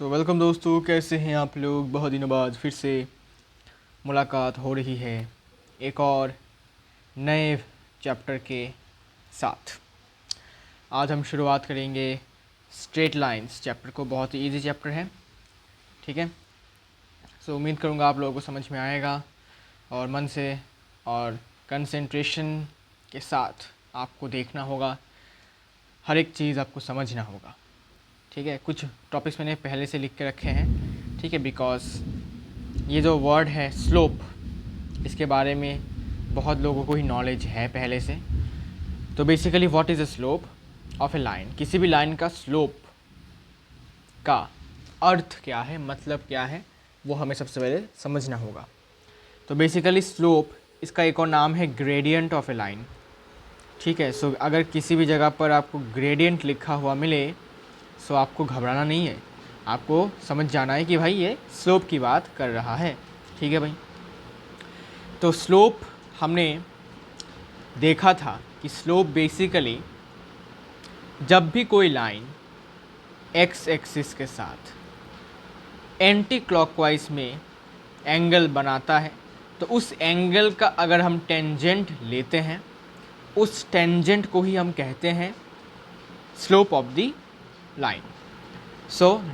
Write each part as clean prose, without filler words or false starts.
Welcome दोस्तों, कैसे हैं आप लोग। बहुत दिनों बाद फिर से मुलाकात हो रही है एक और नए चैप्टर के साथ। आज हम शुरुआत करेंगे स्ट्रेट लाइंस चैप्टर को। बहुत ही इजी चैप्टर है, ठीक है। उम्मीद करूँगा आप लोगों को समझ में आएगा और मन से और कंसंट्रेशन के साथ आपको देखना होगा, हर एक चीज़ आपको समझना होगा, ठीक है। कुछ टॉपिक्स मैंने पहले से लिख के रखे हैं, ठीक है, बिकॉज ये जो वर्ड है स्लोप, इसके बारे में बहुत लोगों को ही नॉलेज है पहले से। तो basically what is a slope of a line, किसी भी लाइन का स्लोप का अर्थ क्या है, मतलब क्या है, वो हमें सबसे पहले समझना होगा। तो बेसिकली स्लोप, इसका एक और नाम है ग्रेडियंट ऑफ ए लाइन, ठीक है। अगर किसी भी जगह पर आपको ग्रेडियंट लिखा हुआ मिले, सो आपको घबराना नहीं है, आपको समझ जाना है कि भाई ये स्लोप की बात कर रहा है, ठीक है भाई। तो स्लोप हमने देखा था कि स्लोप बेसिकली जब भी कोई लाइन एक्स एक्सिस के साथ एंटी क्लॉकवाइज में एंगल बनाता है, तो उस एंगल का अगर हम टेंजेंट लेते हैं, उस टेंजेंट को ही हम कहते हैं slope of the line.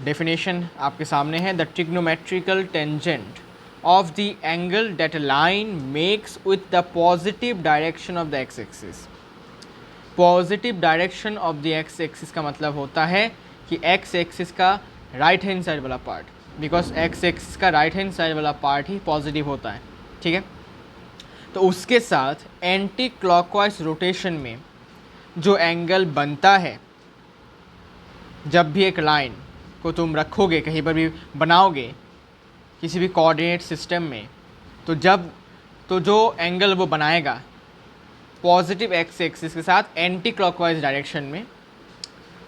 Definition आपके सामने है, the trigonometrical tangent of the angle that line makes with the positive direction of the x axis. Positive direction of the x axis का मतलब होता है कि एक्स एक्सिस का राइट हैंड साइड वाला पार्ट, बिकॉज एक्स एक्सिस का right hand side वाला part ही positive होता है, ठीक है। तो उसके साथ एंटी क्लॉकवाइज रोटेशन में जो एंगल बनता है, जब भी एक लाइन को तुम रखोगे, कहीं पर भी बनाओगे किसी भी कोऑर्डिनेट सिस्टम में, तो जो एंगल वो बनाएगा पॉजिटिव एक्स एक्सिस के साथ एंटी क्लॉकवाइज डायरेक्शन में,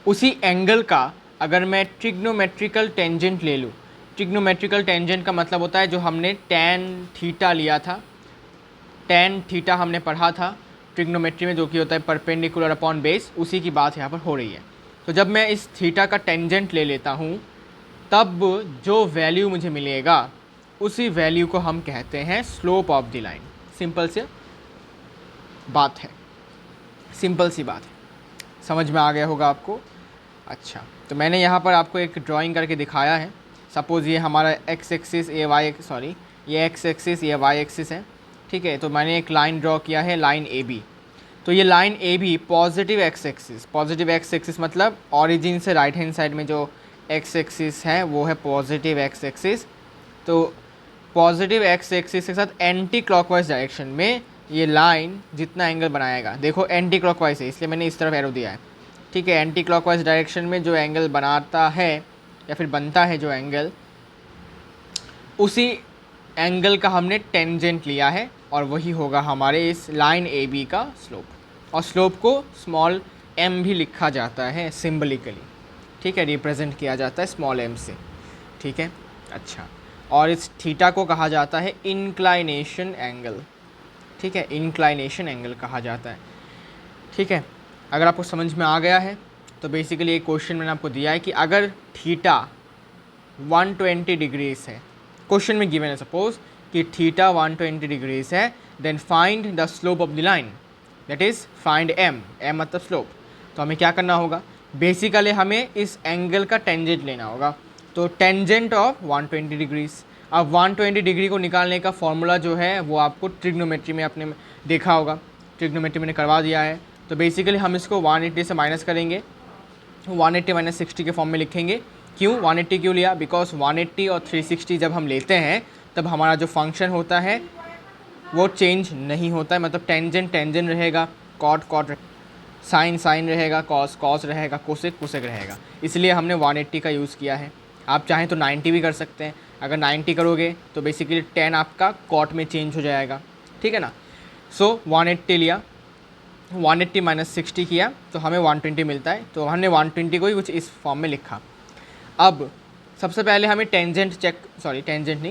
उसी एंगल का अगर मैं ट्रिग्नोमेट्रिकल टेंजेंट ले लूँ, ट्रिग्नोमेट्रिकल टेंजेंट का मतलब होता है जो हमने टैन थीटा लिया था, टैन थीटा हमने पढ़ा था ट्रिग्नोमेट्री में, जो कि होता है परपेंडिकुलर अपॉन बेस, उसी की बात यहाँ पर हो रही है। तो जब मैं इस थीटा का टेंजेंट ले लेता हूँ, तब जो वैल्यू मुझे मिलेगा उसी वैल्यू को हम कहते हैं slope of the line. Simple सी बात है, सिंपल सी बात है, समझ में आ गया होगा आपको। अच्छा, तो मैंने यहाँ पर आपको एक ड्राइंग करके दिखाया है। सपोज़ ये हमारा एक्स एक्सिस, ये एक्स एक्सिस, ये वाई एक्सिस है, ठीक है। तो मैंने एक लाइन ड्रॉ किया है, लाइन ए बी। तो ये line A B positive x axis मतलब ऑरिजिन से राइट हैंड साइड में जो एक्स एक्सिस है वो है पॉजिटिव एक्स एक्सिस। तो पॉजिटिव एक्स एक्सिस के साथ एंटी क्लॉकवाइज डायरेक्शन में ये लाइन जितना एंगल बनाएगा, देखो एंटी क्लॉकवाइज है इसलिए मैंने इस तरफ एरो दिया है, ठीक है। एंटी क्लॉकवाइज डायरेक्शन में जो एंगल बनाता है या फिर बनता है जो एंगल, उसी एंगल का हमने टेंजेंट लिया है और वही होगा हमारे इस लाइन ए बी का स्लोप। और स्लोप को स्मॉल m भी लिखा जाता है सिम्बलिकली, ठीक है, रिप्रेजेंट किया जाता है स्मॉल m से, ठीक है। अच्छा, और इस थीटा को कहा जाता है इंक्लाइनेशन एंगल, ठीक है, इंक्लाइनेशन एंगल कहा जाता है, ठीक है। अगर आपको समझ में आ गया है तो बेसिकली एक क्वेश्चन मैंने आपको दिया है कि अगर थीटा 120 डिग्रीज है, क्वेश्चन में गिवन है सपोज कि थीटा 120 डिग्रीज है, then find the slope of the line, that is find m मतलब स्लोप। तो हमें क्या करना होगा, बेसिकली हमें इस एंगल का टेंजेंट लेना होगा। तो टेंजेंट ऑफ 120 डिग्रीज, अब 120 डिग्री को निकालने का फॉर्मूला जो है वो आपको ट्रिग्नोमेट्री में आपने देखा होगा, ट्रिग्नोमेट्री मैंने करवा दिया है। तो बेसिकली हम इसको 180 से माइनस करेंगे, 180 माइनस 60 के फॉर्म में लिखेंगे। क्यों 180 क्यों लिया, बिकॉज 180 और 360 जब हम लेते हैं तब हमारा जो फंक्शन होता है वो चेंज नहीं होता है, मतलब टेंजेंट रहेगा, कॉट साइन रहेगा, कॉस रहेगा, कोसेक रहेगा, इसलिए हमने 180 का यूज़ किया है। आप चाहें तो 90 भी कर सकते हैं, अगर 90 करोगे तो बेसिकली 10 आपका कॉट में चेंज हो जाएगा, ठीक है ना। 180 लिया, 180 माइनस 60 किया तो हमें 120 मिलता है। तो हमने 120 को ही कुछ इस फॉर्म में लिखा। अब सबसे पहले हमें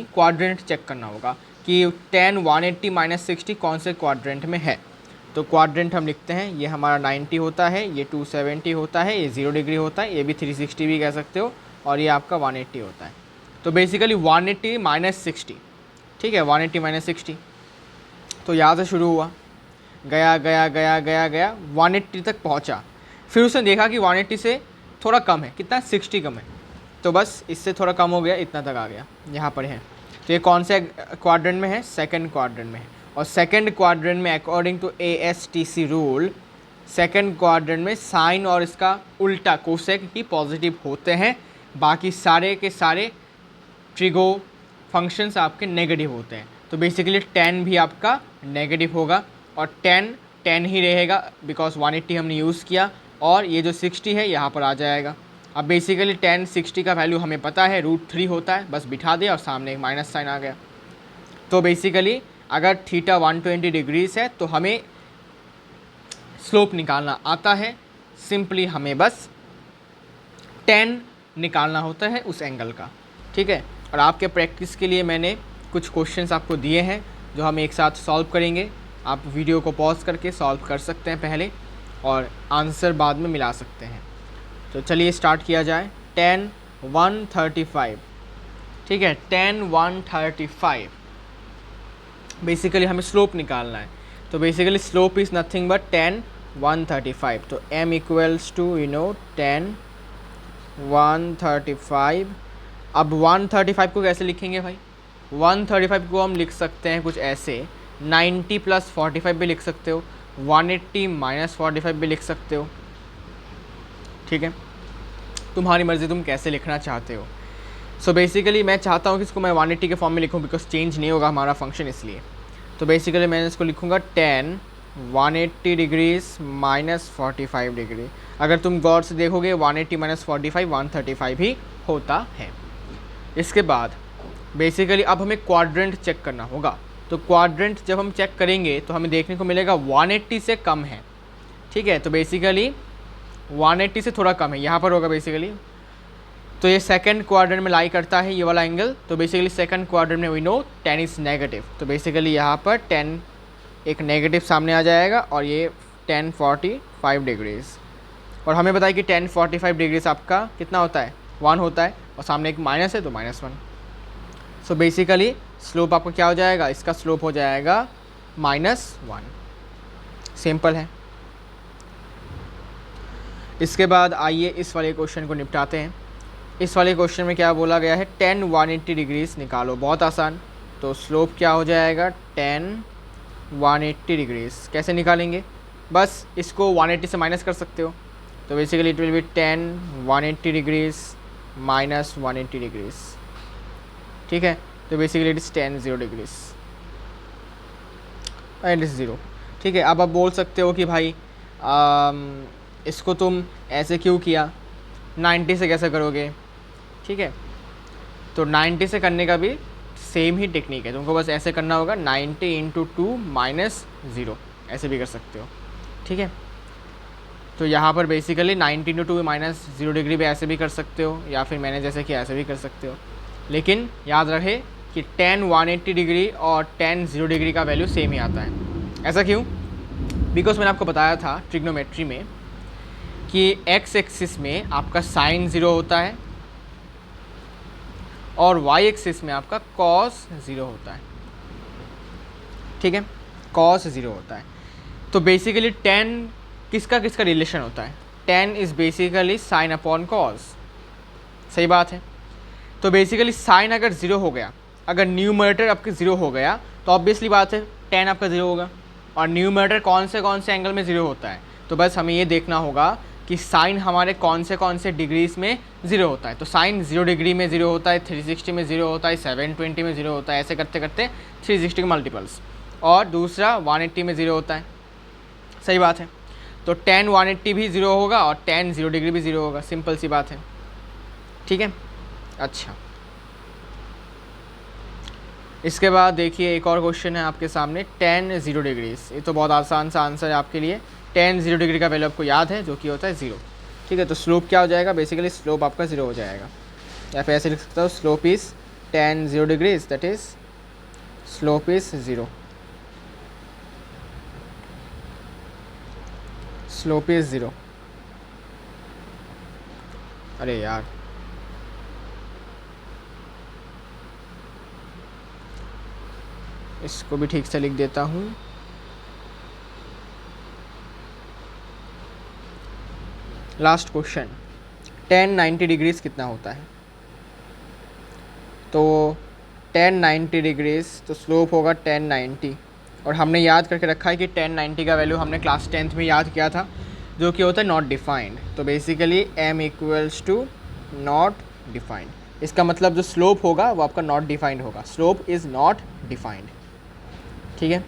क्वाड्रेंट चेक करना होगा कि 180 माइनस 60 कौन से क्वाड्रेंट में है। तो क्वाड्रेंट हम लिखते हैं, ये हमारा 90 होता है, ये 270 होता है, ये 0 डिग्री होता है, ये भी 360 भी कह सकते हो, और ये आपका 180 होता है। तो बेसिकली 180 माइनस 60, ठीक है, 180 माइनस 60। तो यहाँ से शुरू हुआ, गया गया गया गया गया 180 तक पहुँचा, फिर उसने देखा कि 180 से थोड़ा कम है, कितना, 60 कम है, तो बस इससे थोड़ा कम हो गया, इतना तक आ गया, यहाँ पर है। तो ये कौन से क्वाड्रेंट में है? सेकंड क्वाड्रेंट में है। और सेकंड क्वाड्रेंट में according to ASTC rule, second quadrant में साइन और इसका उल्टा कोसेक ही पॉजिटिव होते हैं, बाकी सारे के सारे ट्रिगो फंक्शंस आपके नेगेटिव होते हैं। तो बेसिकली 10 भी आपका नेगेटिव होगा और 10 ही रहेगा बिकॉज 180 हमने यूज़ किया, और ये जो 60 है यहाँ पर आ जाएगा। अब बेसिकली 10 60 का वैल्यू हमें पता है √3 होता है, बस बिठा दिया और सामने एक माइनस साइन आ गया। तो बेसिकली अगर थीटा 120 डिग्रीज है तो हमें स्लोप निकालना आता है, सिंपली हमें बस 10 निकालना होता है उस एंगल का, ठीक है। और आपके प्रैक्टिस के लिए मैंने कुछ क्वेश्चंस आपको दिए हैं जो हम एक साथ सॉल्व करेंगे। आप वीडियो को पॉज करके सॉल्व कर सकते हैं पहले, और आंसर बाद में मिला सकते हैं। तो चलिए स्टार्ट किया जाए। 10 135, ठीक है, 10 135 बेसिकली हमें स्लोप निकालना है। तो basically slope is nothing but 10 135। तो m इक्वल्स टू 10 135। अब 135 को कैसे लिखेंगे भाई? 135 को हम लिख सकते हैं कुछ ऐसे, 90 + 45 भी लिख सकते हो, 180 - 45 भी लिख सकते हो, ठीक है, तुम्हारी मर्ज़ी, तुम कैसे लिखना चाहते हो। सो बेसिकली मैं चाहता हूँ कि इसको मैं 180 के फॉर्म में लिखूँ बिकॉज चेंज नहीं होगा हमारा फंक्शन, इसलिए। तो बेसिकली मैं इसको लिखूँगा 10 180 डिग्रीज माइनस 45 डिग्री। अगर तुम गौर से देखोगे 180 - 45 135 ही होता है। इसके बाद बेसिकली अब हमें क्वाड्रेंट चेक करना होगा। तो क्वाड्रेंट जब हम चेक करेंगे तो हमें देखने को मिलेगा 180 से कम है, ठीक है। तो बेसिकली 180 से थोड़ा कम है, यहाँ पर होगा बेसिकली। तो ये सेकंड क्वाड्रेंट में लाई करता है ये वाला एंगल। तो बेसिकली सेकंड क्वाड्रेंट में वी नो 10 इज़ नेगेटिव। तो बेसिकली यहाँ पर 10 एक नेगेटिव सामने आ जाएगा और ये 10 45 डिग्रीज़। और हमें बताया कि 10 45 डिग्रीज़ आपका कितना होता है? 1 होता है, और सामने एक माइनस है तो -1। सो बेसिकली स्लोप आपका क्या हो जाएगा? इसका स्लोप हो जाएगा -1। सिंपल है। इसके बाद आइए इस वाले क्वेश्चन को निपटाते हैं। इस वाले क्वेश्चन में क्या बोला गया है? 10 180 डिग्रीज़ निकालो। बहुत आसान। तो स्लोप क्या हो जाएगा? 10 180 डिग्रीज़। कैसे निकालेंगे? बस इसको 180 से माइनस कर सकते हो। तो basically it will B 10 180 degrees minus 180 degrees, ठीक है। तो basically it is 10 0 degrees and is 0, ठीक है। अब आप बोल सकते हो कि भाई इसको तुम ऐसे क्यों किया, 90 से कैसे करोगे, ठीक है। तो 90 से करने का भी सेम ही टेक्निक है, तुमको बस ऐसे करना होगा, 90 × 2 - 0, ऐसे भी कर सकते हो, ठीक है। तो यहाँ पर बेसिकली 90 × 2 - 0 डिग्री भी ऐसे भी कर सकते हो, या फिर मैंने जैसे किया ऐसे भी कर सकते हो। लेकिन याद रहे कि 10 180 डिग्री और 10 0 डिग्री का वैल्यू सेम ही आता है। ऐसा क्यों? बिकॉज मैंने आपको बताया था ट्रिग्नोमेट्री में कि एक्स एक्सिस में आपका साइन 0 होता है और वाई एक्सिस में आपका कॉस 0 होता है, ठीक है, कॉस 0 होता है। तो बेसिकली 10 किसका किसका रिलेशन होता है? 10 is basically sine upon cos, सही बात है। तो बेसिकली साइन अगर 0 हो गया, अगर न्यूमरेटर आपके 0 हो गया तो ऑब्वियसली बात है 10 आपका 0 होगा। और न्यूमरेटर कौन से एंगल में 0 होता है? तो बस हमें ये देखना होगा कि साइन हमारे कौन से डिग्रीज़ में 0 होता है। तो साइन 0 डिग्री में 0 होता है, 360 में 0 होता है, 720 में 0 होता है, ऐसे करते करते 360 के मल्टीपल्स। और दूसरा 180 में 0 होता है, सही बात है। तो 10 180 भी 0 होगा और 10 0 डिग्री भी 0 होगा, सिंपल सी बात है, ठीक है। अच्छा, इसके बाद देखिए एक और क्वेश्चन है आपके सामने, 10 0 डिग्रीज़। ये तो बहुत आसान सा आंसर है आपके लिए। 10 0 डिग्री का वैल्यू आपको याद है, जो कि होता है 0, ठीक है। तो स्लोप क्या हो जाएगा? बेसिकली स्लोप आपका 0 हो जाएगा, या फिर ऐसे लिख सकता हूँ, slope is 10 0 degrees, that is slope is 0, slope is 0। अरे यार, इसको भी ठीक से लिख देता हूँ। लास्ट क्वेश्चन, tan 90 डिग्रीज कितना होता है? तो tan 90 डिग्रीज तो स्लोप होगा tan 90, और हमने याद करके रखा है कि tan 90 का वैल्यू हमने क्लास 10th में याद किया था, जो कि होता है नॉट डिफाइंड। तो basically m equals to not defined. इसका मतलब जो स्लोप होगा वो आपका नॉट डिफाइंड होगा। स्लोप इज़ नॉट डिफाइंड, ठीक है,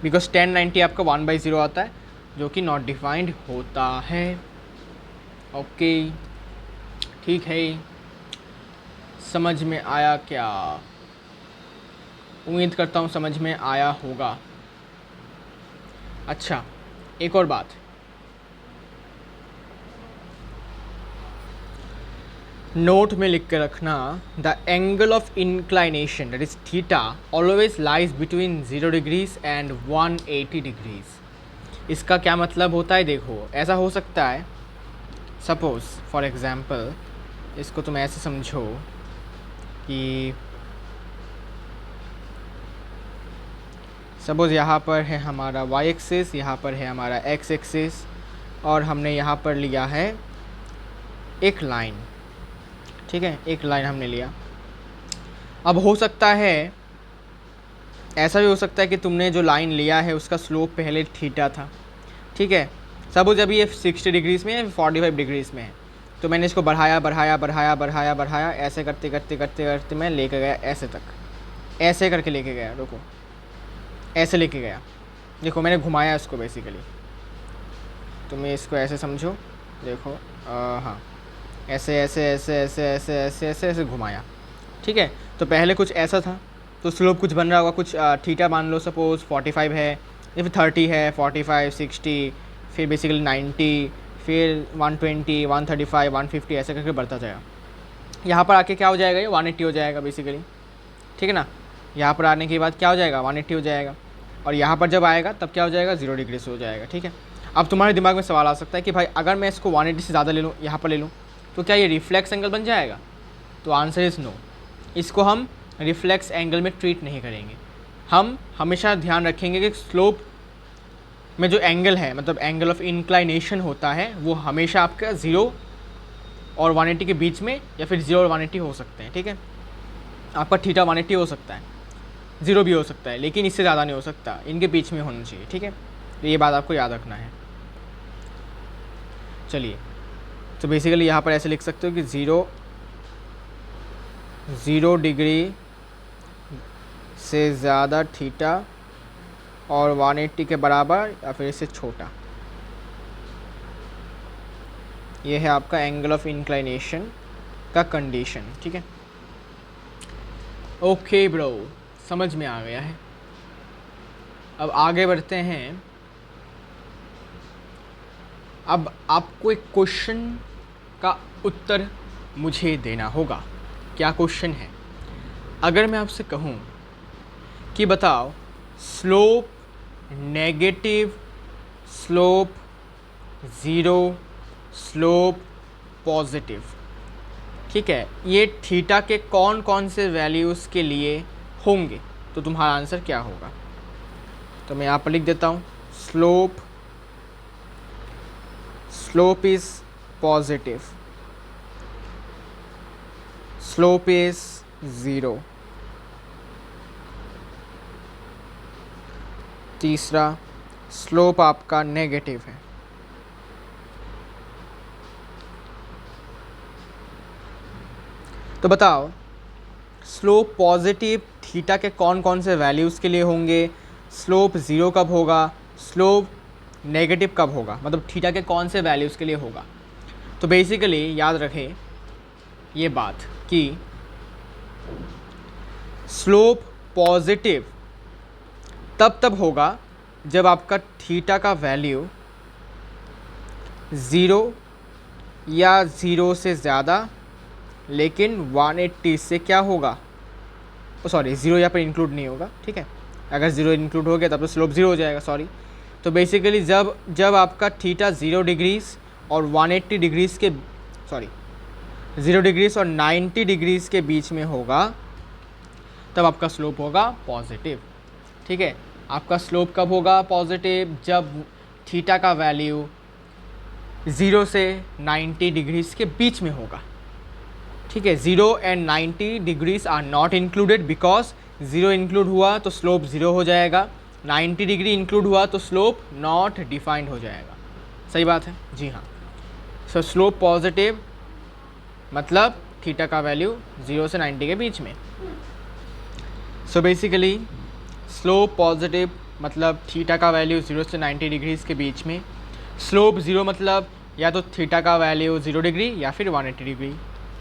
बिकॉज tan 90 आपका 1/0 आता है, जो कि नॉट डिफाइंड होता है। ओके, ठीक है, समझ में आया क्या? उम्मीद करता हूँ समझ में आया होगा। अच्छा, एक और बात, नोट में लिख के रखना, the angle of inclination that is theta always lies between 0 degrees and 180 degrees. इसका क्या मतलब होता है? देखो, ऐसा हो सकता है, सपोज फॉर एग्जांपल, इसको तुम ऐसे समझो कि सपोज यहाँ पर है हमारा y एक्सिस, यहाँ पर है हमारा x एक्सिस, और हमने यहाँ पर लिया है एक लाइन, ठीक है, एक लाइन हमने लिया। अब हो सकता है, ऐसा भी हो सकता है कि तुमने जो लाइन लिया है उसका स्लोप पहले थीटा था, ठीक है, सपोज अभी ये 60 डिग्रीज़ में है, 45 डिग्रीज़ में है, तो मैंने इसको बढ़ाया बढ़ाया बढ़ाया बढ़ाया बढ़ाया, ऐसे करते करते करते करते मैं लेके गया ऐसे तक, ऐसे करके लेके गया, रुको, ऐसे लेके गया, देखो मैंने घुमाया इसको बेसिकली, तुम इसको ऐसे समझो, देखो, हाँ, ऐसे ऐसे ऐसे ऐसे ऐसे ऐसे ऐसे ऐसे घुमाया, ठीक है। तो पहले कुछ ऐसा था, तो स्लोप कुछ बन रहा होगा, कुछ थीटा मान लो, सपोज 45 है, या फिर 30 है, 45, 60, फिर बेसिकली 90, फिर 120, 135, 150, ऐसे करके बढ़ता जाएगा। यहाँ पर आके क्या हो जाएगा? ये 180 हो जाएगा बेसिकली, ठीक है ना। यहाँ पर आने के बाद क्या हो जाएगा? 180 हो जाएगा, और यहाँ पर जब आएगा तब क्या हो जाएगा? 0 डिग्री से हो जाएगा, ठीक है। अब तुम्हारे दिमाग में सवाल आ सकता है कि भाई अगर मैं इसको 180 से ज़्यादा ले लूँ, यहाँ पर ले लूँ, तो क्या ये रिफ्लेक्स एंगल बन जाएगा? तो आंसर इज़ नो, इसको हम रिफ्लेक्स एंगल में ट्रीट नहीं करेंगे। हम हमेशा ध्यान रखेंगे कि स्लोप में जो एंगल है, मतलब एंगल ऑफ इंक्लाइनेशन होता है, वो हमेशा आपका 0 और 180 के बीच में, या फिर 0 और 180 हो सकते हैं, ठीक है। आपका थीटा 180 हो सकता है, 0 भी हो सकता है, लेकिन इससे ज़्यादा नहीं हो सकता, इनके बीच में होना चाहिए, ठीक है। तो ये बात आपको याद रखना है। चलिए, तो बेसिकली यहाँ पर ऐसे लिख सकते हो कि 0 डिग्री से ज़्यादा थीटा और 180 के बराबर या फिर इससे छोटा, ये है आपका एंगल ऑफ इंक्लाइनेशन का कंडीशन, ठीक है। ओके ब्रो, समझ में आ गया है। अब आगे बढ़ते हैं। अब आपको एक क्वेश्चन का उत्तर मुझे देना होगा। क्या क्वेश्चन है? अगर मैं आपसे कहूँ कि बताओ slope negative, slope 0, slope positive, ठीक है, ये थीटा के कौन कौन से वैल्यूज़ के लिए होंगे, तो तुम्हारा आंसर क्या होगा? तो मैं यहाँ पर लिख देता हूँ, slope is positive, slope is 0, तीसरा स्लोप आपका नेगेटिव है, तो बताओ स्लोप पॉजिटिव थीटा के कौन कौन से वैल्यूज़ के लिए होंगे, स्लोप 0 कब होगा, स्लोप नेगेटिव कब होगा, मतलब थीटा के कौन से वैल्यूज़ के लिए होगा। तो बेसिकली याद रखें ये बात कि स्लोप पॉजिटिव तब होगा जब आपका थीटा का वैल्यू 0 या 0 से ज़्यादा, लेकिन 180 से क्या होगा, सॉरी 0 यहाँ पर इंक्लूड नहीं होगा, ठीक है, अगर 0 इंक्लूड हो गया तब तो स्लोप 0 हो जाएगा, सॉरी। तो बेसिकली जब आपका थीटा 0 डिग्रीज़ और 180 डिग्रीज़ के, सॉरी 0 डिग्रीज़ और 90 डिग्रीज़ के बीच में होगा, तब आपका स्लोप होगा पॉजिटिव। ठीक है, आपका स्लोप कब होगा पॉजिटिव? जब थीटा का वैल्यू 0 से 90 डिग्रीज के बीच में होगा। ठीक है, 0 and 90 degrees are not included, because 0 include हुआ तो स्लोप 0 हो जाएगा, 90 डिग्री इंक्लूड हुआ तो स्लोप नॉट डिफाइंड हो जाएगा। सही बात है जी हाँ। सो स्लोप पॉजिटिव मतलब थीटा का वैल्यू 0 से 90 के बीच में। सो बेसिकली स्लोप पॉजिटिव मतलब थीटा का वैल्यू 0 से 90 डिग्रीज के बीच में। स्लोप 0 मतलब या तो थीटा का वैल्यू 0 डिग्री या फिर 180 डिग्री,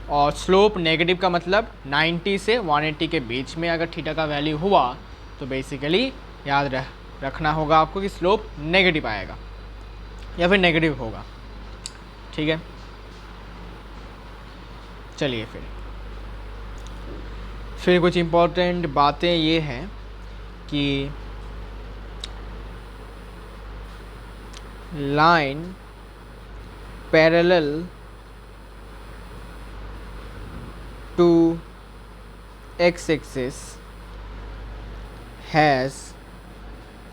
और स्लोप नेगेटिव का मतलब 90 से 180 के बीच में अगर थीटा का वैल्यू हुआ तो बेसिकली याद रखना होगा आपको कि स्लोप नेगेटिव आएगा या फिर नेगेटिव होगा। ठीक है, चलिए फिर कुछ इम्पोर्टेंट बातें ये हैं कि line parallel to x axis has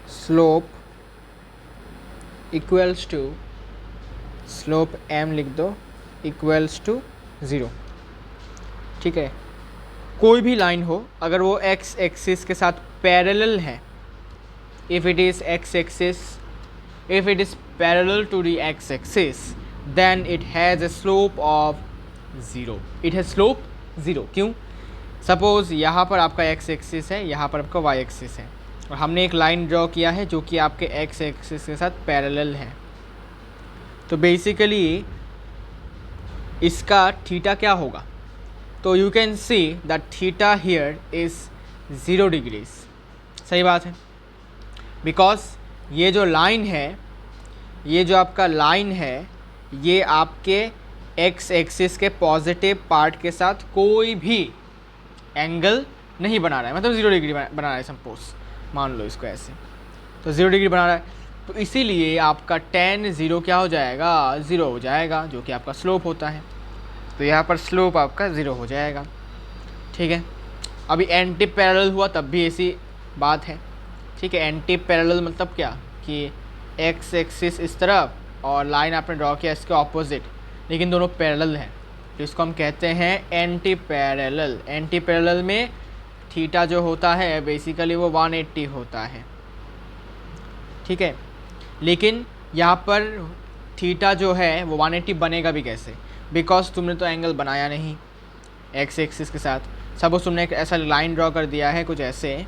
slope equals to slope m लिख दो equals to 0। ठीक है, कोई भी लाइन हो अगर वो x एक्सिस के साथ पैरेलल है, if it is x axis, if it is parallel to the x axis then it has a slope of 0, it has slope 0। क्यों? सपोज़ यहाँ पर आपका x एक्सिस है, यहाँ पर आपका y एक्सिस है, और हमने एक लाइन ड्रॉ किया है जो कि आपके x एक्सिस के साथ पैरेलल है। तो बेसिकली इसका थीटा क्या होगा? तो you can see that theta here is 0 degrees. सही बात है, बिकॉज ये जो लाइन है, ये जो आपका लाइन है, ये आपके x एक्सिस के पॉजिटिव पार्ट के साथ कोई भी एंगल नहीं बना रहा है, मतलब 0 डिग्री बना रहा है। सपोज मान लो इसको ऐसे, तो 0 डिग्री बना रहा है, तो इसीलिए आपका tan 0 क्या हो जाएगा? 0 हो जाएगा, जो कि आपका स्लोप होता है। तो यहाँ पर स्लोप आपका 0 हो जाएगा। ठीक है, अभी एंटी पैरेलल हुआ तब भी ऐसी बात है। ठीक है, एंटी पैरेलल मतलब क्या कि x एक्सिस इस तरफ और लाइन आपने ड्रॉ किया इसके ऑपोजिट, लेकिन दोनों पैरेलल हैं, तो इसको हम कहते हैं एंटी पैरेलल। एंटी पैरेलल में थीटा जो होता है बेसिकली वो 180 होता है। ठीक है, लेकिन यहाँ पर थीटा जो है वो 180 बनेगा भी कैसे? बिकॉज तुमने तो एंगल बनाया नहीं एक्स एक्सिस के साथ। सपोज तुमने एक ऐसा लाइन ड्रॉ कर दिया है कुछ ऐसे।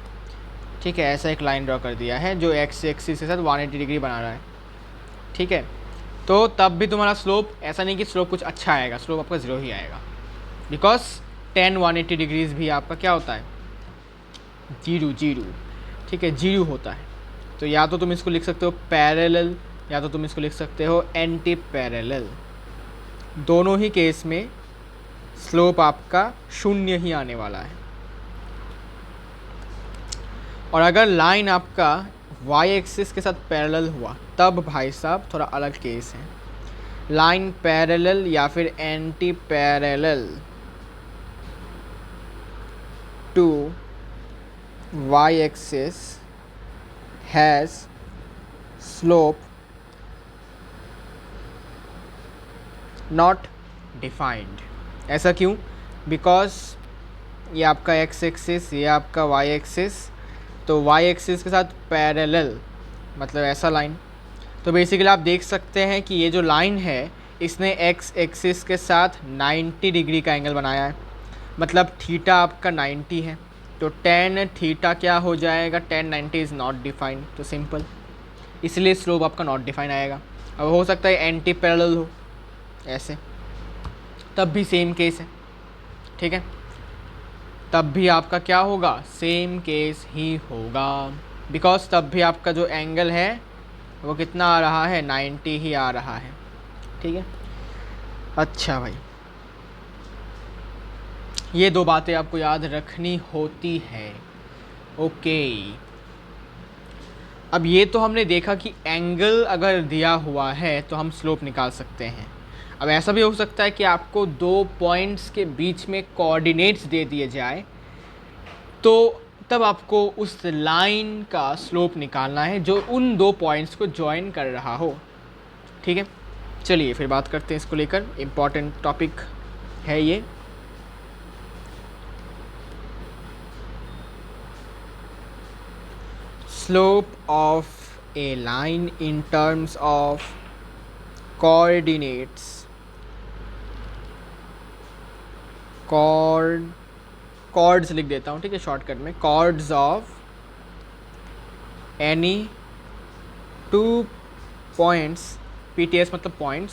ठीक है, ऐसा एक लाइन ड्रॉ कर दिया है जो एक्स एक्सिस के साथ 180 डिग्री बना रहा है। ठीक है, तो तब भी तुम्हारा स्लोप ऐसा नहीं कि स्लोप कुछ अच्छा आएगा, स्लोप आपका 0 ही आएगा, बिकॉज tan 180 डिग्रीज भी आपका क्या होता है? 0। ठीक है, 0 होता है। तो या तो तुम इसको लिख सकते हो पैरेलल या तो तुम इसको लिख सकते हो एंटी पैरेलल। दोनों ही केस में स्लोप आपका 0 ही आने वाला है। और अगर लाइन आपका y एक्सिस के साथ पैरेलल हुआ तब भाई साहब थोड़ा अलग केस है। लाइन पैरेलल या फिर anti parallel to y axis has slope not defined. ऐसा क्यों? बिकॉज ये आपका x एक्सिस, ये आपका y एक्सिस, तो y एक्सिस के साथ पैरेलल मतलब ऐसा लाइन। तो बेसिकली आप देख सकते हैं कि ये जो लाइन है इसने x एक्सिस के साथ 90 डिग्री का एंगल बनाया है, मतलब थीटा आपका 90 है, तो tan थीटा क्या हो जाएगा? tan 90 इज़ नॉट डिफाइंड, तो सिंपल, इसलिए स्लोप आपका नॉट डिफाइन आएगा। अब हो सकता है एंटी पैरेलल हो ऐसे, तब भी सेम केस है। ठीक है, तब भी आपका क्या होगा? सेम केस ही होगा, बिकॉज तब भी आपका जो एंगल है वो कितना आ रहा है? 90 ही आ रहा है। ठीक है, अच्छा भाई, ये दो बातें आपको याद रखनी होती है। ओके, अब ये तो हमने देखा कि एंगल अगर दिया हुआ है तो हम स्लोप निकाल सकते हैं। अब ऐसा भी हो सकता है कि आपको 2 पॉइंट्स के बीच में कोऑर्डिनेट्स दे दिए जाए तो तब आपको उस लाइन का स्लोप निकालना है जो उन दो पॉइंट्स को ज्वाइन कर रहा हो। ठीक है, चलिए फिर बात करते हैं इसको लेकर। इम्पॉर्टेंट टॉपिक है ये। Slope of a line in terms of coordinates, cords लिख देता हूँ, ठीक है, शॉर्टकट में, cords of any two points, PTS मतलब points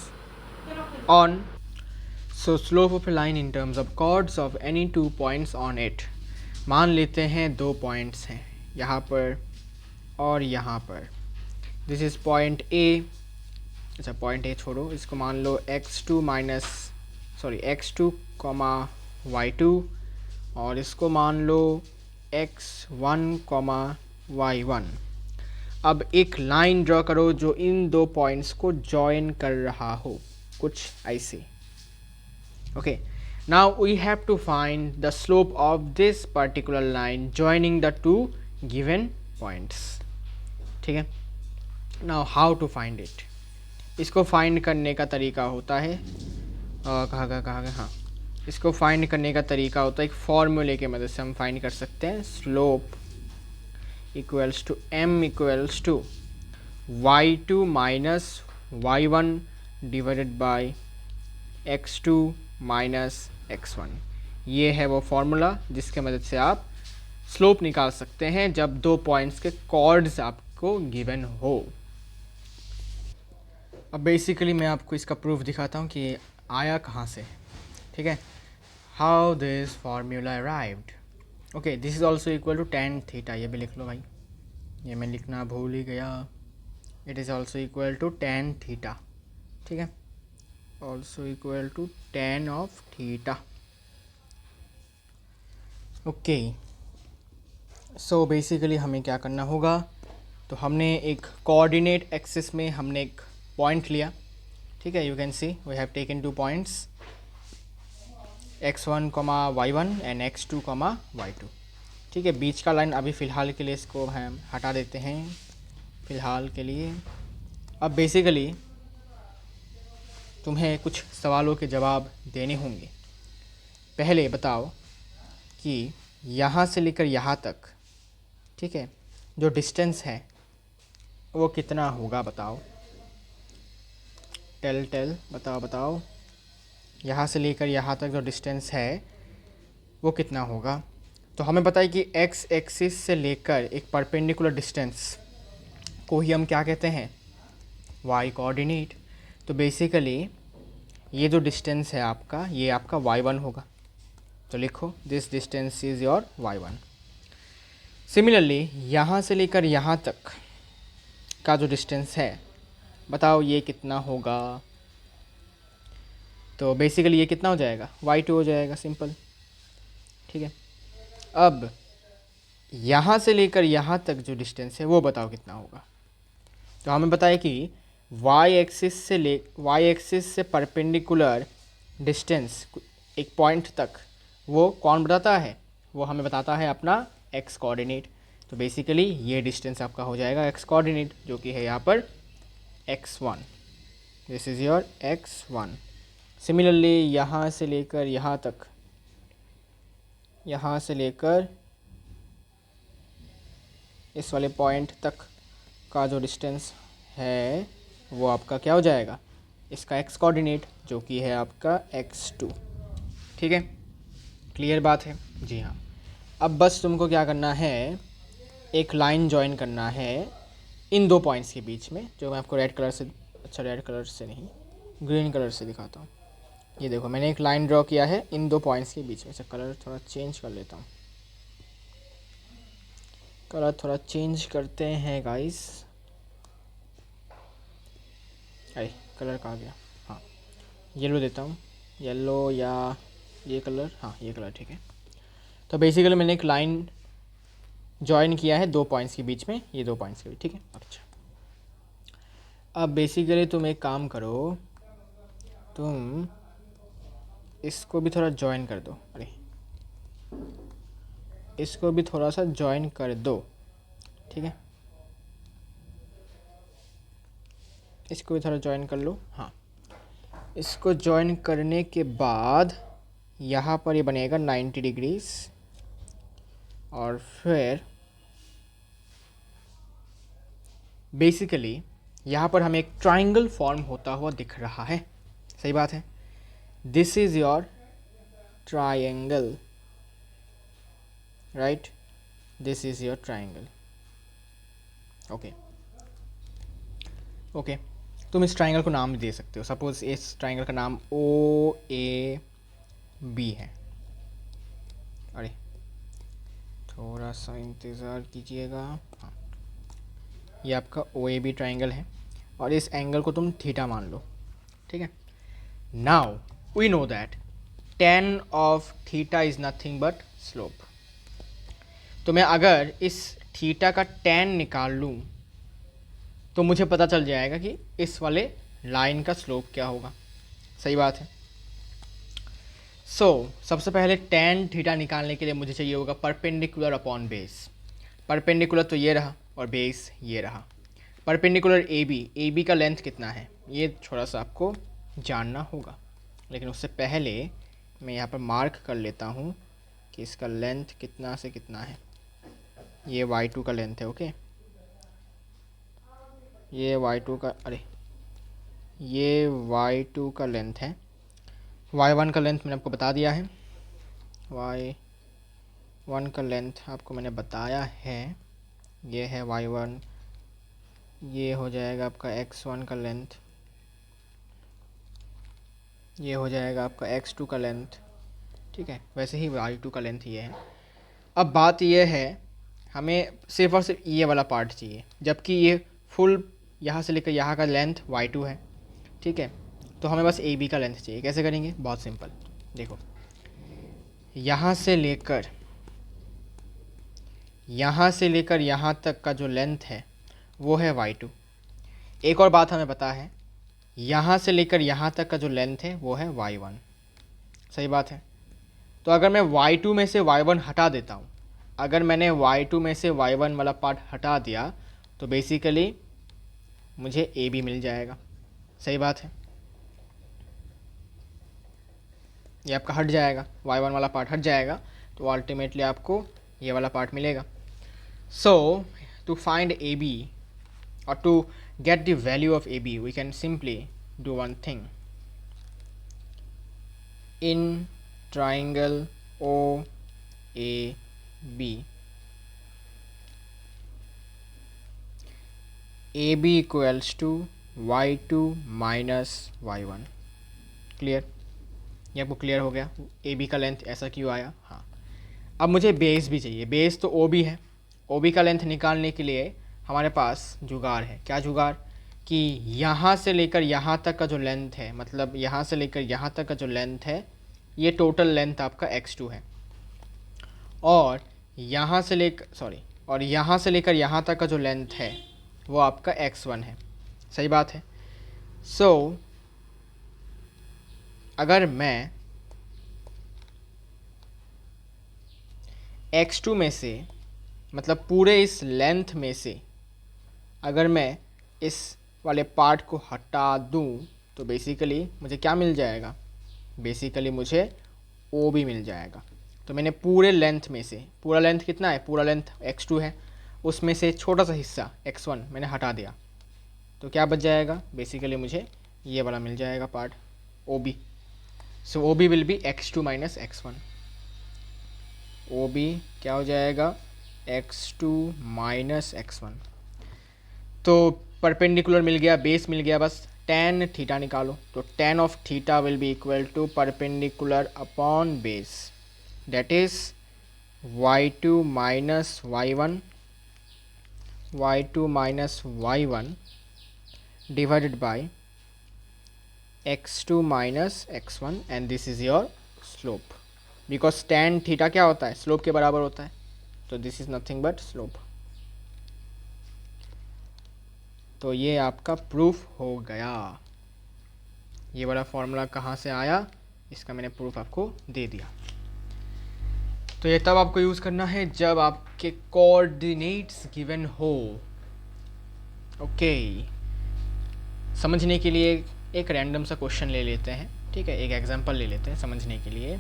on, so slope of a line in terms of cords of any two points on it. मान लेते हैं दो पॉइंट्स हैं यहाँ पर और यहाँ पर। दिस इज़ पॉइंट ए, अच्छा पॉइंट ए छोड़ो, इसको मान लो x2 y2, और इसको मान लो x1 y1। अब एक लाइन ड्रॉ करो जो इन दो पॉइंट्स को जॉइन कर रहा हो, कुछ ऐसे। Okay, now we have to find the slope of this particular line joining the two given points. ठीक है, now how to find it, इसको फाइंड करने का तरीका होता है हाँ, इसको फाइंड करने का तरीका होता है एक फॉर्मूले की मदद से हम फाइंड कर सकते हैं। Slope equals to m equals to y2 minus y1 divided by x2 minus x1। ये है वो फॉर्मूला जिसके मदद से आप स्लोप निकाल सकते हैं जब दो पॉइंट्स के कॉर्ड्स आपको गिवन हो। अब बेसिकली मैं आपको इसका प्रूफ दिखाता हूँ कि आया कहाँ से। ठीक है, how this formula arrived. Okay, this is also equal to tan theta, ये भी लिख लो भाई, ये मैं लिखना भूल ही गया। It is also equal to tan theta. ठीक है, also equal to tan of theta. Okay, so basically हमें क्या करना होगा, तो हमने एक कोऑर्डिनेट एक्सिस में हमने एक पॉइंट लिया। ठीक है, you can see we have taken two points x1, y1 and x2, y2। ठीक है, बीच का लाइन अभी फ़िलहाल के लिए इसको हम हटा देते हैं फ़िलहाल के लिए। अब बेसिकली तुम्हें कुछ सवालों के जवाब देने होंगे। पहले बताओ कि यहाँ से लेकर यहाँ तक, ठीक है, जो डिस्टेंस है वो कितना होगा, बताओ। टेल बताओ, यहाँ से लेकर यहाँ तक जो डिस्टेंस है वो कितना होगा। तो हमें पता है कि x एक्सिस से लेकर एक परपेंडिकुलर डिस्टेंस को ही हम क्या कहते हैं, y कोऑर्डिनेट। तो बेसिकली ये जो डिस्टेंस है आपका, ये आपका y1 होगा। तो लिखो this distance is your y1। Similarly यहाँ से लेकर यहाँ तक का जो डिस्टेंस है, बताओ ये कितना होगा। तो बेसिकली ये कितना हो जाएगा, y2 हो जाएगा, सिंपल। ठीक है, अब यहाँ से लेकर यहाँ तक जो डिस्टेंस है वो बताओ कितना होगा। तो हमें पता है कि y एक्सिस से परपेंडिकुलर डिस्टेंस एक पॉइंट तक वो कौन बताता है, वो हमें बताता है अपना x कोऑर्डिनेट। तो बेसिकली ये डिस्टेंस आपका हो जाएगा x कोऑर्डिनेट, जो कि है यहाँ पर x1। This is your x1। Similarly यहाँ से लेकर यहाँ तक, यहाँ से लेकर इस वाले पॉइंट तक का जो डिस्टेंस है वो आपका क्या हो जाएगा, इसका x कोऑर्डिनेट, जो कि है आपका x2। ठीक है, क्लियर बात है। जी हाँ, अब बस तुमको क्या करना है, एक लाइन जॉइन करना है इन दो पॉइंट्स के बीच में, जो मैं आपको रेड कलर से, अच्छा रेड कलर से नहीं, ग्रीन कलर से दिखाता हूँ। ये देखो, मैंने एक लाइन ड्रॉ किया है इन दो पॉइंट्स के बीच में। अच्छा, कलर थोड़ा चेंज कर लेता हूँ, कलर थोड़ा चेंज करते हैं गाइस। अरे कलर कहाँ गया, हाँ येलो देता हूँ, येलो या ये कलर, हाँ ये कलर ठीक है। तो बेसिकली मैंने एक लाइन जॉइन किया है दो पॉइंट्स के बीच में, ये दो पॉइंट्स के बीच। ठीक है, अच्छा अब बेसिकली तुम एक काम करो, तुम इसको भी थोड़ा जॉइन कर दो। अरे इसको भी थोड़ा सा ज्वाइन कर दो, ठीक है, इसको भी थोड़ा ज्वाइन कर लो। हाँ, इसको ज्वाइन करने के बाद यहाँ पर ये बनेगा 90 डिग्रीज, और फिर बेसिकली यहाँ पर हमें एक ट्राइंगल फॉर्म होता हुआ दिख रहा है। सही बात है, this is your triangle, right, this is your triangle. Okay okay, तुम इस ट्राइंगल को नाम भी दे सकते हो। सपोज इस ट्राइंगल का नाम OAB है। अरे थोड़ा सा इंतज़ार कीजिएगा। हाँ, ये आपका OAB ट्राइंगल है, और इस एंगल को तुम थीटा मान लो, ठीक है। Now we know that tan of theta is nothing but slope. तो मैं अगर इस थीटा का tan निकाल लूँ तो मुझे पता चल जाएगा कि इस वाले लाइन का स्लोप क्या होगा। सही बात है। सबसे पहले tan थीटा निकालने के लिए मुझे चाहिए होगा परपेंडिकुलर अपॉन बेस। परपेंडिकुलर तो ये रहा और बेस ये रहा। परपेंडिकुलर AB का लेंथ कितना है ये थोड़ा सा आपको जानना होगा, लेकिन उससे पहले मैं यहाँ पर मार्क कर लेता हूँ कि इसका लेंथ कितना से कितना है। ये y2 का लेंथ है, ओके, ये y2 का, अरे ये y2 का लेंथ है। y1 का लेंथ मैंने आपको बता दिया है, y1 का लेंथ आपको मैंने बताया है, ये है y1। ये हो जाएगा आपका x1 का लेंथ, ये हो जाएगा आपका x2 का लेंथ, ठीक है। वैसे ही y2 का लेंथ ये है। अब बात ये है, हमें सिर्फ और सिर्फ ये वाला पार्ट चाहिए, जबकि ये फुल यहाँ से लेकर यहाँ का लेंथ y2 है, ठीक है। तो हमें बस AB का लेंथ चाहिए। कैसे करेंगे? बहुत सिंपल, देखो, यहाँ से लेकर यहाँ तक का जो लेंथ है वो है y2। एक और बात हमें पता है, यहाँ से लेकर यहाँ तक का जो लेंथ है वो है y1। सही बात है। तो अगर मैं y2 में से y1 हटा देता हूँ, अगर मैंने y2 में से y1 वाला पार्ट हटा दिया तो बेसिकली मुझे AB मिल जाएगा। सही बात है, ये आपका हट जाएगा, y1 वाला पार्ट हट जाएगा, तो अल्टीमेटली आपको ये वाला पार्ट मिलेगा। So to find AB or to get the value of AB, we can simply do one thing. In triangle OAB, AB equals to y2 minus y1। Clear? ये आपको क्लियर हो गया AB का length ऐसा क्यों आया। हाँ, अब मुझे बेस भी चाहिए। बेस तो OB है। OB का लेंथ निकालने के लिए हमारे पास जुगाड़ है। क्या जुगाड़? कि यहाँ से लेकर यहाँ तक का जो लेंथ है, मतलब यहाँ से लेकर यहाँ तक का जो लेंथ है, ये टोटल लेंथ आपका x2 है, और यहाँ से लेकर यहाँ तक का जो लेंथ है वो आपका x1 है। सही बात है। अगर मैं x2 में से, मतलब पूरे इस लेंथ में से अगर मैं इस वाले पार्ट को हटा दूं तो बेसिकली मुझे क्या मिल जाएगा? बेसिकली मुझे OB मिल जाएगा। तो मैंने पूरे लेंथ में से, पूरा लेंथ कितना है? पूरा लेंथ x2 है, उसमें से छोटा सा हिस्सा x1 मैंने हटा दिया, तो क्या बच जाएगा? बेसिकली मुझे ये वाला मिल जाएगा part OB। So OB will be x2 minus x1। OB क्या हो जाएगा? x2 minus x1। तो परपेंडिकुलर मिल गया, बेस मिल गया, बस tan थीटा निकालो। तो tan of theta will be equal to perpendicular upon base, that is y2 minus y1 divided by x2 minus x1, and this is your slope, because tan theta क्या होता है? Slope के बराबर होता है। तो this is nothing but slope. तो ये आपका प्रूफ हो गया। ये वाला फॉर्मूला कहाँ से आया, इसका मैंने प्रूफ आपको दे दिया। तो ये तब आपको यूज़ करना है जब आपके कोऑर्डिनेट्स गिवन हो। ओके, समझने के लिए एक रैंडम सा क्वेश्चन ले लेते हैं, ठीक है, एक एग्जांपल ले लेते हैं समझने के लिए।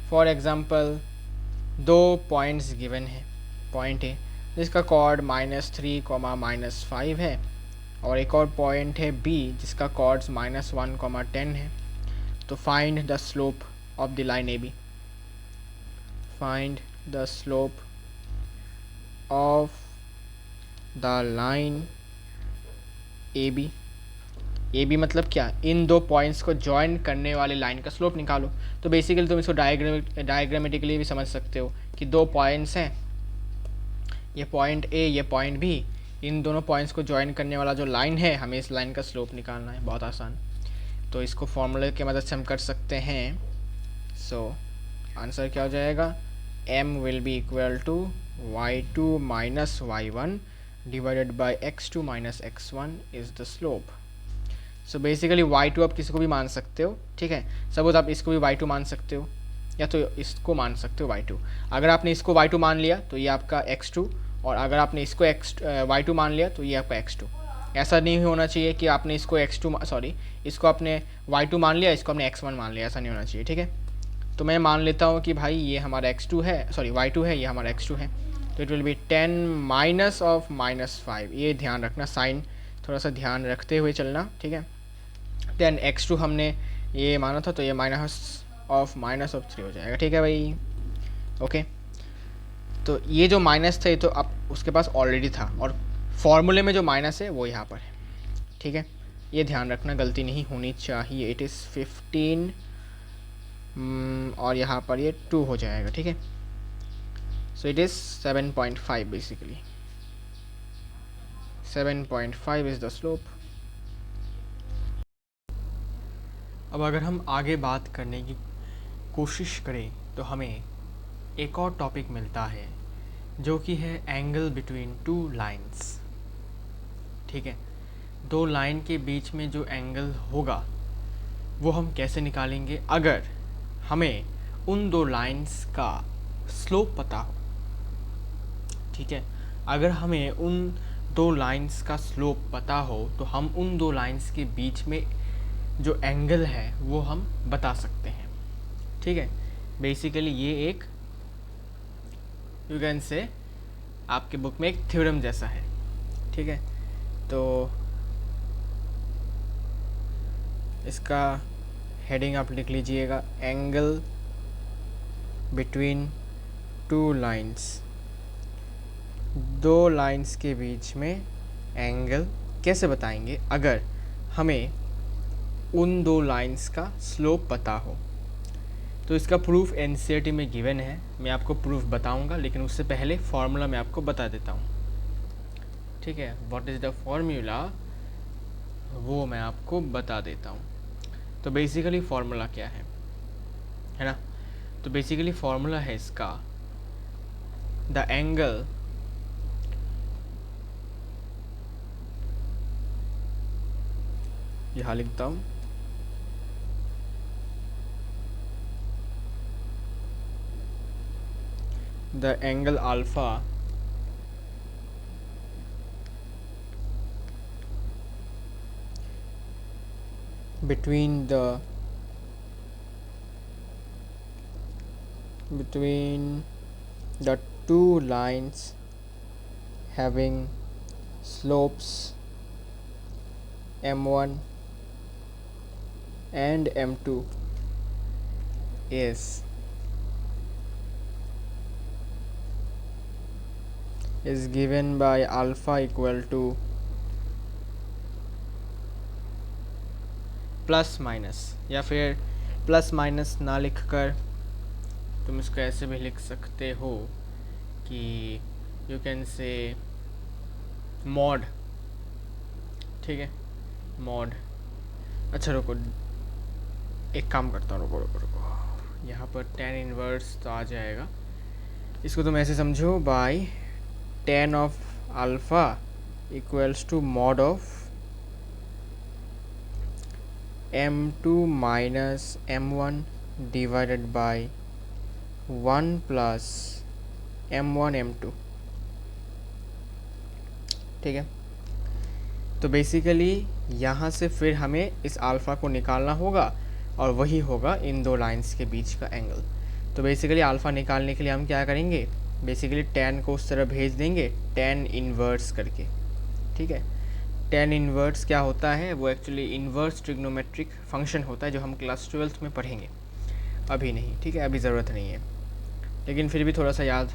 फॉर एग्जांपल, दो पॉइंट्स गिवन है, पॉइंट है जिसका कॉर्ड -3, -5 है, और एक और पॉइंट है बी जिसका कॉर्ड्स -1, 10 है। तो find the slope of the line A B. Find the slope of the line A B. A B मतलब क्या, इन दो पॉइंट्स को ज्वाइन करने वाले लाइन का स्लोप निकालो। तो बेसिकली तुम इसको डायग्रामेटिकली भी समझ सकते हो कि दो पॉइंट्स हैं, ये पॉइंट ए, ये पॉइंट बी, इन दोनों पॉइंट्स को ज्वाइन करने वाला जो लाइन है, हमें इस लाइन का स्लोप निकालना है। बहुत आसान। तो इसको फॉर्मूले की मदद से हम कर सकते हैं। सो आंसर क्या हो जाएगा, m will be equal to y2 minus y1 divided by x2 minus x1 is the slope. So basically y2 आप किसी को भी मान सकते हो, ठीक है। सपोज आप इसको भी y2 मान सकते हो, या तो इसको मान सकते हो y2। अगर आपने इसको y2 मान लिया तो ये आपका x2, और अगर आपने इसको y2 मान लिया तो ये आपका x2। ऐसा नहीं होना चाहिए कि आपने इसको इसको आपने y2 मान लिया, इसको आपने x1 मान लिया, ऐसा नहीं होना चाहिए, ठीक है। तो मैं मान लेता हूँ कि भाई ये हमारा y2 है, ये हमारा x2 है। तो it will B 10 minus of -5। ये ध्यान रखना, साइन थोड़ा सा ध्यान रखते हुए चलना, ठीक है। देन x2 हमने ये माना था, तो ये -3 हो जाएगा, ठीक है भाई। ओके, तो ये जो माइनस था ये तो अब उसके पास ऑलरेडी था, और फॉर्मूले में जो माइनस है वो यहाँ पर है, ठीक है। ये ध्यान रखना, गलती नहीं होनी चाहिए। इट इज़ 15 और यहाँ पर ये 2 हो जाएगा, ठीक है। So it is 7.5 basically. 7.5 is the slope. अब अगर हम आगे बात करने की कोशिश करें तो हमें एक और टॉपिक मिलता है जो कि है एंगल बिटवीन टू लाइंस, ठीक है। दो लाइन के बीच में जो एंगल होगा वो हम कैसे निकालेंगे, अगर हमें उन दो लाइंस का स्लोप पता हो, ठीक है। अगर हमें उन दो लाइंस का स्लोप पता हो तो हम उन दो लाइंस के बीच में जो एंगल है वो हम बता सकते हैं, ठीक है। बेसिकली ये एक यू कैन से आपके बुक में एक थ्योरम जैसा है, ठीक है। तो इसका हेडिंग आप लिख लीजिएगा, एंगल बिटवीन टू लाइंस। दो लाइंस के बीच में एंगल कैसे बताएंगे अगर हमें उन दो लाइंस का स्लोप पता हो। तो इसका प्रूफ एनसीईआरटी में गिवन है, मैं आपको प्रूफ बताऊंगा, लेकिन उससे पहले फार्मूला मैं आपको बता देता हूँ, ठीक है। व्हाट इज़ द फार्मूला वो मैं आपको बता देता हूँ। तो बेसिकली फार्मूला क्या है ना। तो बेसिकली फार्मूला है इसका, द एंगल यहाँ लिखता हूँ, the angle alpha between the two lines having slopes m1 and m2 is given by alpha equal to plus minus, या फिर प्लस माइनस ना लिखकर तुम इसको ऐसे भी लिख सकते हो कि यू कैन से मॉड, ठीक है, मॉड। अच्छा रुको, एक काम करता हूँ, रुको यहाँ पर tan इनवर्स तो आ जाएगा। इसको तुम ऐसे समझो, by tan of alpha equals to mod of m2 minus m1 divided by 1 plus m1 m2, ठीक है। तो बेसिकली यहाँ से फिर हमें इस अल्फ़ा को निकालना होगा और वही होगा इन दो लाइंस के बीच का एंगल। तो बेसिकली अल्फ़ा निकालने के लिए हम क्या करेंगे, बेसिकली tan को उस तरह भेज देंगे tan इन्वर्स करके, ठीक है। tan इन्वर्स क्या होता है, वो एक्चुअली इन्वर्स ट्रिग्नोमेट्रिक फंक्शन होता है जो हम क्लास 12th में पढ़ेंगे, अभी नहीं, ठीक है, अभी ज़रूरत नहीं है, लेकिन फिर भी थोड़ा सा याद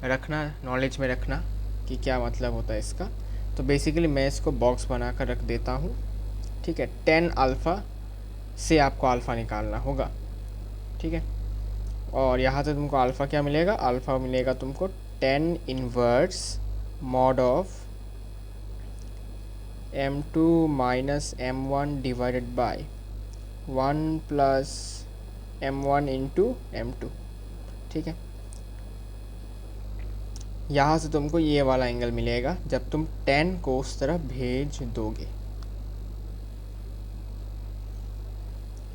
रखना, नॉलेज में रखना कि क्या मतलब होता है इसका। तो बेसिकली मैं इसको बॉक्स बना कर रख देता हूँ, ठीक है। tan अल्फ़ा से आपको अल्फ़ा निकालना होगा, ठीक है। और यहाँ से तुमको अल्फ़ा क्या मिलेगा, अल्फ़ा मिलेगा तुमको tan inverse mod of m2 minus m1 divided by 1 plus m1 into m2, ठीक है। यहाँ से तुमको ये वाला एंगल मिलेगा जब तुम tan को उस तरह भेज दोगे,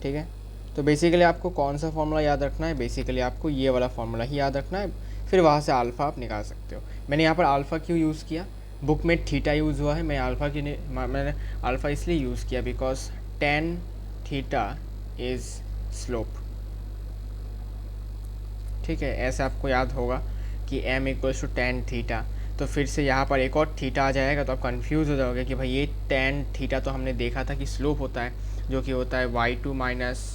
ठीक है। तो बेसिकली आपको कौन सा फॉर्मूला याद रखना है, बेसिकली आपको ये वाला फॉर्मूला ही याद रखना है, फिर वहाँ से अल्फ़ा आप निकाल सकते हो। मैंने यहाँ पर अल्फ़ा क्यों यूज़ किया, बुक में थीटा यूज़ हुआ है, मैं अल्फ़ा की मैंने अल्फ़ा इसलिए यूज़ किया because tan theta is slope, ठीक है। ऐसे आपको याद होगा कि m equals to tan theta, तो फिर से यहाँ पर एक और थीटा आ जाएगा तो आप कंफ्यूज हो जाओगे कि भाई ये tan थीटा तो हमने देखा था कि स्लोप होता है, जो कि होता है y2 minus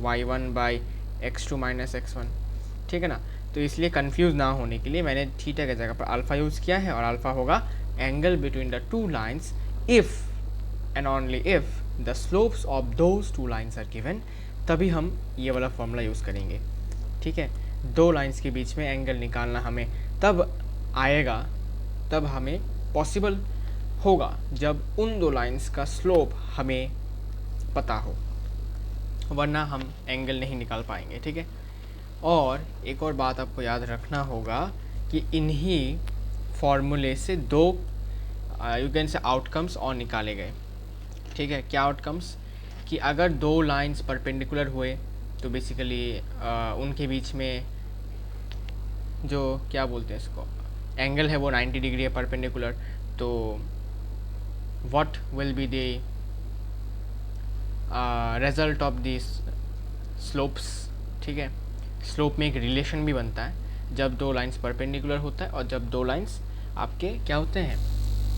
y1 by x2 minus x1, ठीक है ना। तो इसलिए कंफ्यूज ना होने के लिए मैंने थीटा की जगह पर अल्फ़ा यूज़ किया है, और अल्फ़ा होगा angle between the two lines if and only if the slopes of those two lines are given, तभी हम ये वाला फॉर्मूला यूज़ करेंगे, ठीक है। दो लाइंस के बीच में एंगल निकालना हमें तब आएगा, तब हमें पॉसिबल होगा जब उन दो लाइंस का स्लोप हमें पता हो, वरना हम एंगल नहीं निकाल पाएंगे, ठीक है। और एक और बात आपको याद रखना होगा कि इन्हीं फॉर्मूले से दो यू कैन से आउटकम्स और निकाले गए, ठीक है। क्या आउटकम्स, कि अगर दो लाइंस परपेंडिकुलर हुए तो बेसिकली उनके बीच में जो क्या बोलते हैं इसको एंगल है वो 90 डिग्री है परपेंडिकुलर, तो what will be the result of this slopes, ठीक है। स्लोप में एक रिलेशन भी बनता है जब दो लाइंस परपेंडिकुलर होता है और जब दो लाइंस आपके क्या होते हैं,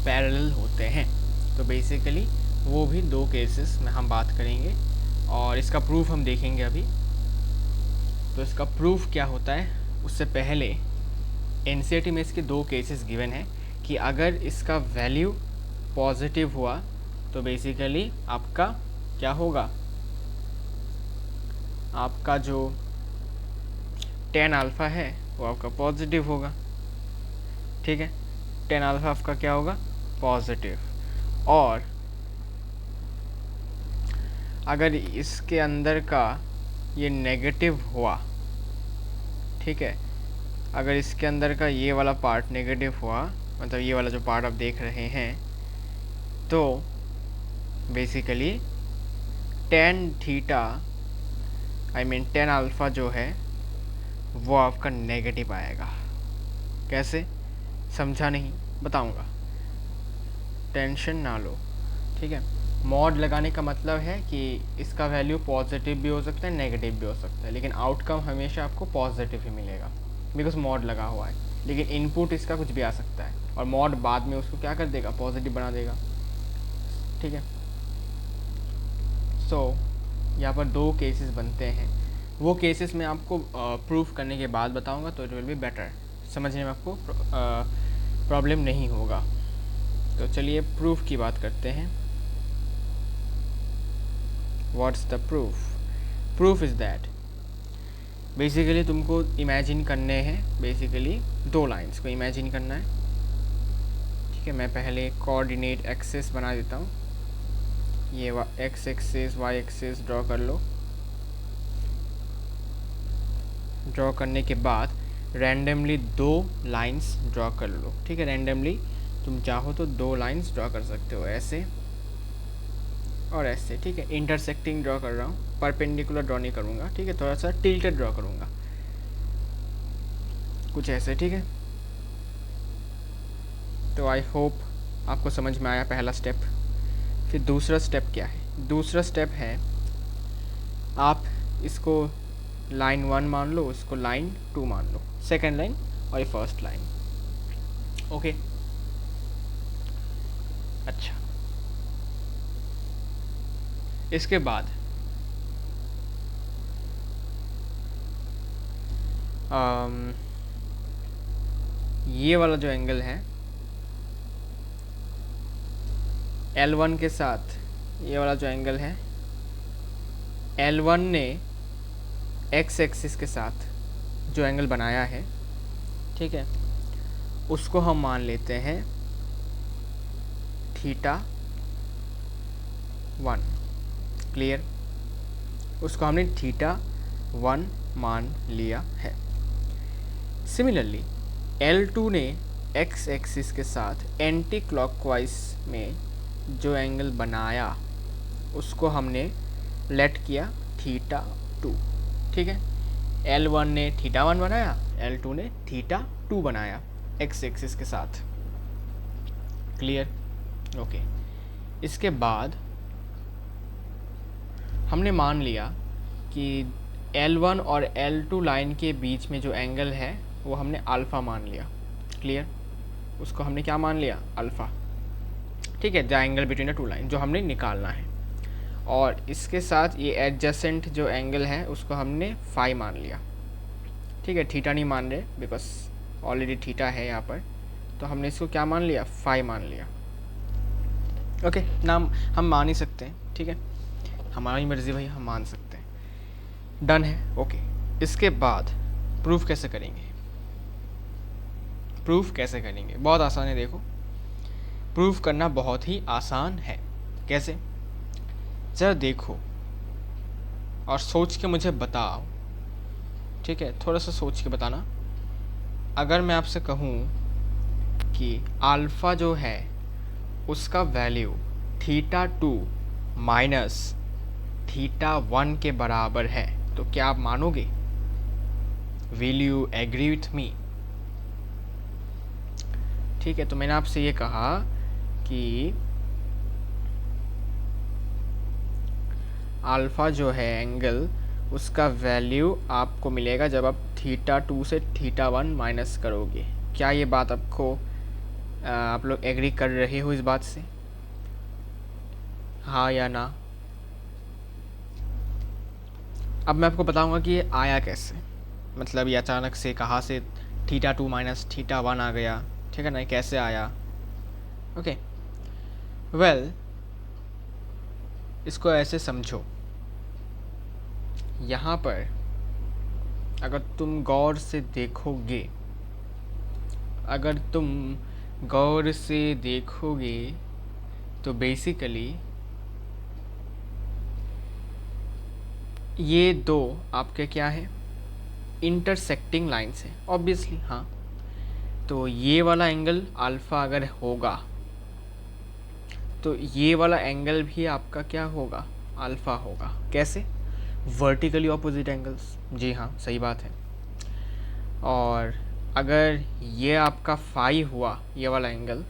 पैरेलल होते हैं। तो बेसिकली वो भी दो केसेस में हम बात करेंगे और इसका प्रूफ हम देखेंगे अभी। तो इसका प्रूफ क्या होता है, उससे पहले एनसीईआरटी में इसके दो केसेस गिवन हैं कि अगर इसका वैल्यू पॉजिटिव हुआ तो बेसिकली आपका क्या होगा, आपका जो tan अल्फ़ा है वो आपका पॉजिटिव होगा, ठीक है। tan अल्फ़ा आपका क्या होगा, पॉजिटिव। और अगर इसके अंदर का ये नेगेटिव हुआ, ठीक है, अगर इसके अंदर का ये वाला पार्ट नेगेटिव हुआ, मतलब ये वाला जो पार्ट आप देख रहे हैं, तो basically tan theta I mean tan alpha जो है वो आपका नेगेटिव आएगा। कैसे, समझा नहीं, बताऊंगा, टेंशन ना लो, ठीक है। मॉड लगाने का मतलब है कि इसका वैल्यू पॉजिटिव भी हो सकता है, नेगेटिव भी हो सकता है, लेकिन आउटकम हमेशा आपको पॉजिटिव ही मिलेगा बिकॉज मॉड लगा हुआ है। लेकिन इनपुट इसका कुछ भी आ सकता है और मॉड बाद में उसको क्या कर देगा, पॉजिटिव बना देगा, ठीक है। सो यहाँ पर दो केसेस बनते हैं, वो केसेस मैं आपको प्रूफ करने के बाद बताऊंगा, तो इट विल बी बेटर, समझने में आपको प्रॉब्लम नहीं होगा। तो चलिए प्रूफ की बात करते हैं। What's the proof, proof is that basically तुमको इमेजिन करने हैं, बेसिकली दो लाइंस को इमेजिन करना है, ठीक है। मैं पहले कोऑर्डिनेट एक्सिस बना देता हूँ, ये x axis y axis draw कर लो। ड्रॉ करने के बाद रैंडमली दो लाइंस ड्रॉ कर लो, ठीक है। रैंडमली तुम चाहो तो दो लाइंस ड्रॉ कर सकते हो, ऐसे और ऐसे, ठीक है। इंटरसेक्टिंग ड्रॉ कर रहा हूँ, परपेंडिकुलर ड्रॉ नहीं करूँगा, ठीक है, थोड़ा सा टिल्टेड ड्रॉ करूँगा। कुछ ऐसे, ठीक है। तो आई होप आपको समझ में आया पहला स्टेप। फिर दूसरा स्टेप क्या है? दूसरा स्टेप है आप इसको लाइन 1 मान लो, इसको लाइन 2 मान लो, सेकेंड लाइन और ये फर्स्ट लाइन। ओके, अच्छा। इसके बाद ये वाला जो एंगल है L1 के साथ, ये वाला जो एंगल है L1 ने x एक्सिस के साथ जो एंगल बनाया है, ठीक है, उसको हम मान लेते हैं θ1। क्लियर? उसको हमने θ1 मान लिया है। सिमिलरली L2 ने x एक्सिस के साथ एंटी क्लॉकवाइज में जो एंगल बनाया उसको हमने लेट किया θ2, ठीक है। L1 ने θ1 बनाया, L2 ने θ2 बनाया x एक्सिस के साथ। क्लियर? ओके। इसके बाद हमने मान लिया कि L1 और L2 लाइन के बीच में जो एंगल है वो हमने अल्फ़ा मान लिया। क्लियर? उसको हमने क्या मान लिया? अल्फ़ा, ठीक है, the angle between the to line जो हमने निकालना है। और इसके साथ ये एडजेसेंट जो एंगल है उसको हमने फाई मान लिया, ठीक है। थीटा नहीं मान रहे बिकॉज ऑलरेडी थीटा है यहाँ पर, तो हमने इसको क्या मान लिया? फाई मान लिया। ओके, नाम हम मान ही सकते हैं, ठीक है, हमारी मर्ज़ी भाई, हम मान सकते हैं। डन है। ओके, इसके बाद प्रूफ कैसे करेंगे? प्रूफ कैसे करेंगे? बहुत आसान है। देखो, प्रूफ करना बहुत ही आसान है। कैसे? ज़रा देखो और सोच के मुझे बताओ, ठीक है, थोड़ा सा सोच के बताना। अगर मैं आपसे कहूँ कि अल्फ़ा जो है उसका वैल्यू θ2 माइनस θ1 के बराबर है, तो क्या आप मानोगे? Will you agree with me? ठीक है, तो मैंने आपसे ये कहा कि अल्फ़ा जो है एंगल, उसका वैल्यू आपको मिलेगा जब आप θ2 से θ1 माइनस करोगे। क्या ये बात आपको आप लोग एग्री कर रहे हो इस बात से? हाँ या ना? अब मैं आपको बताऊंगा कि ये आया कैसे, मतलब ये अचानक से कहाँ से θ2 माइनस θ1 आ गया, ठीक है ना, कैसे आया। ओके, वेल, इसको ऐसे समझो, यहाँ पर अगर तुम गौर से देखोगे, अगर तुम गौर से देखोगे तो बेसिकली ये दो आपके क्या है? इंटरसेक्टिंग लाइन्स हैं, ऑब्वियसली। हाँ, तो ये वाला एंगल अल्फ़ा अगर होगा तो ये वाला एंगल भी आपका क्या होगा? अल्फ़ा होगा। कैसे? Vertically opposite angles. जी हाँ, सही बात है। और अगर ये आपका फाई हुआ, ये वाला एंगल,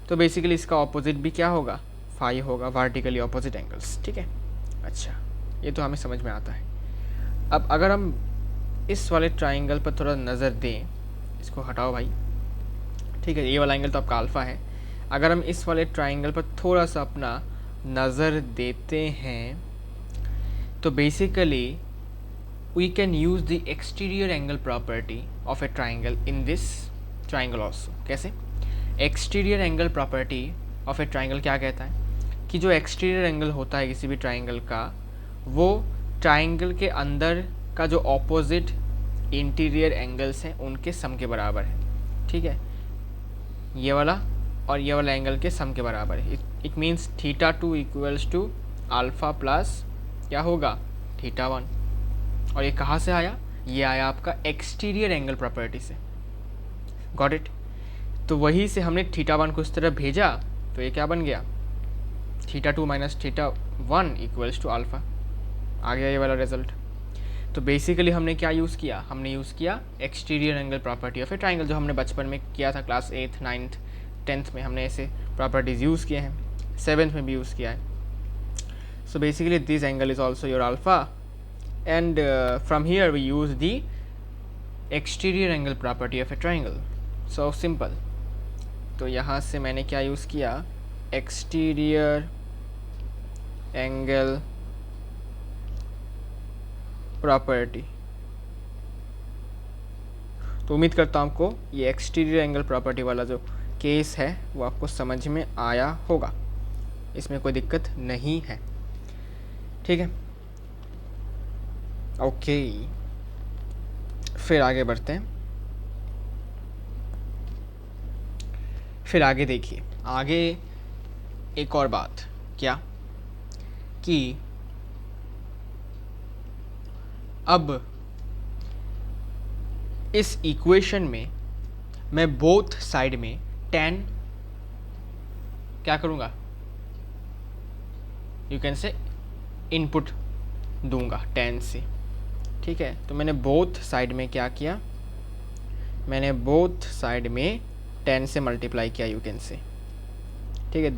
तो बेसिकली इसका ऑपोजिट भी क्या होगा? फाई होगा, वर्टिकली ऑपोजिट एंगल्स, ठीक है। अच्छा, ये तो हमें समझ में आता है। अब अगर हम इस वाले ट्राइंगल पर थोड़ा नज़र दें, इसको हटाओ भाई, ठीक है, ये वाला एंगल तो आपका अल्फ़ा है। अगर हम इस वाले ट्राइंगल पर थोड़ा सा अपना नज़र देते हैं तो basically we can use the exterior angle property of a triangle in this triangle also। कैसे? exterior angle property of a triangle क्या कहता है कि जो exterior angle होता है किसी भी triangle का, वो triangle के अंदर का जो opposite interior angles हैं उनके सम के बराबर है, ठीक है। ये वाला और ये वाला एंगल के सम के बराबर है। It means θ2 equals to alpha plus क्या होगा? θ1। और ये कहाँ से आया? ये आया आपका एक्सटीरियर एंगल प्रॉपर्टी से। Got it? तो वहीं से हमने θ1 को इस तरह भेजा तो ये क्या बन गया? θ2 माइनस θ1 इक्वल्स टू अल्फ़ा। आ गया ये वाला रिजल्ट। तो बेसिकली हमने क्या यूज़ किया, हमने यूज़ किया exterior angle property of A triangle, जो हमने बचपन में किया था क्लास 8th 9th 10th में हमने ऐसे प्रॉपर्टीज़ यूज़ किए हैं, 7th में भी यूज़ किया है. So basically this angle is also your alpha, and from here we use the exterior angle property of a triangle. So simple. तो यहाँ से मैंने क्या यूज़ किया, exterior angle property. तो उम्मीद करता हूँ आपको ये एक्सटीरियर एंगल प्रॉपर्टी वाला जो केस है वो आपको समझ में आया होगा, इसमें कोई दिक्कत नहीं है. ठीक है, ओके. फिर आगे बढ़ते हैं. फिर आगे देखिए, आगे एक और बात, क्या कि अब इस इक्वेशन में मैं बोथ साइड में tan क्या करूँगा, यू कैन से इनपुट दूंगा tan से. ठीक है, तो मैंने बोथ साइड में क्या किया, मैंने बोथ साइड में tan से मल्टीप्लाई किया, यू कैन से. ठीक है,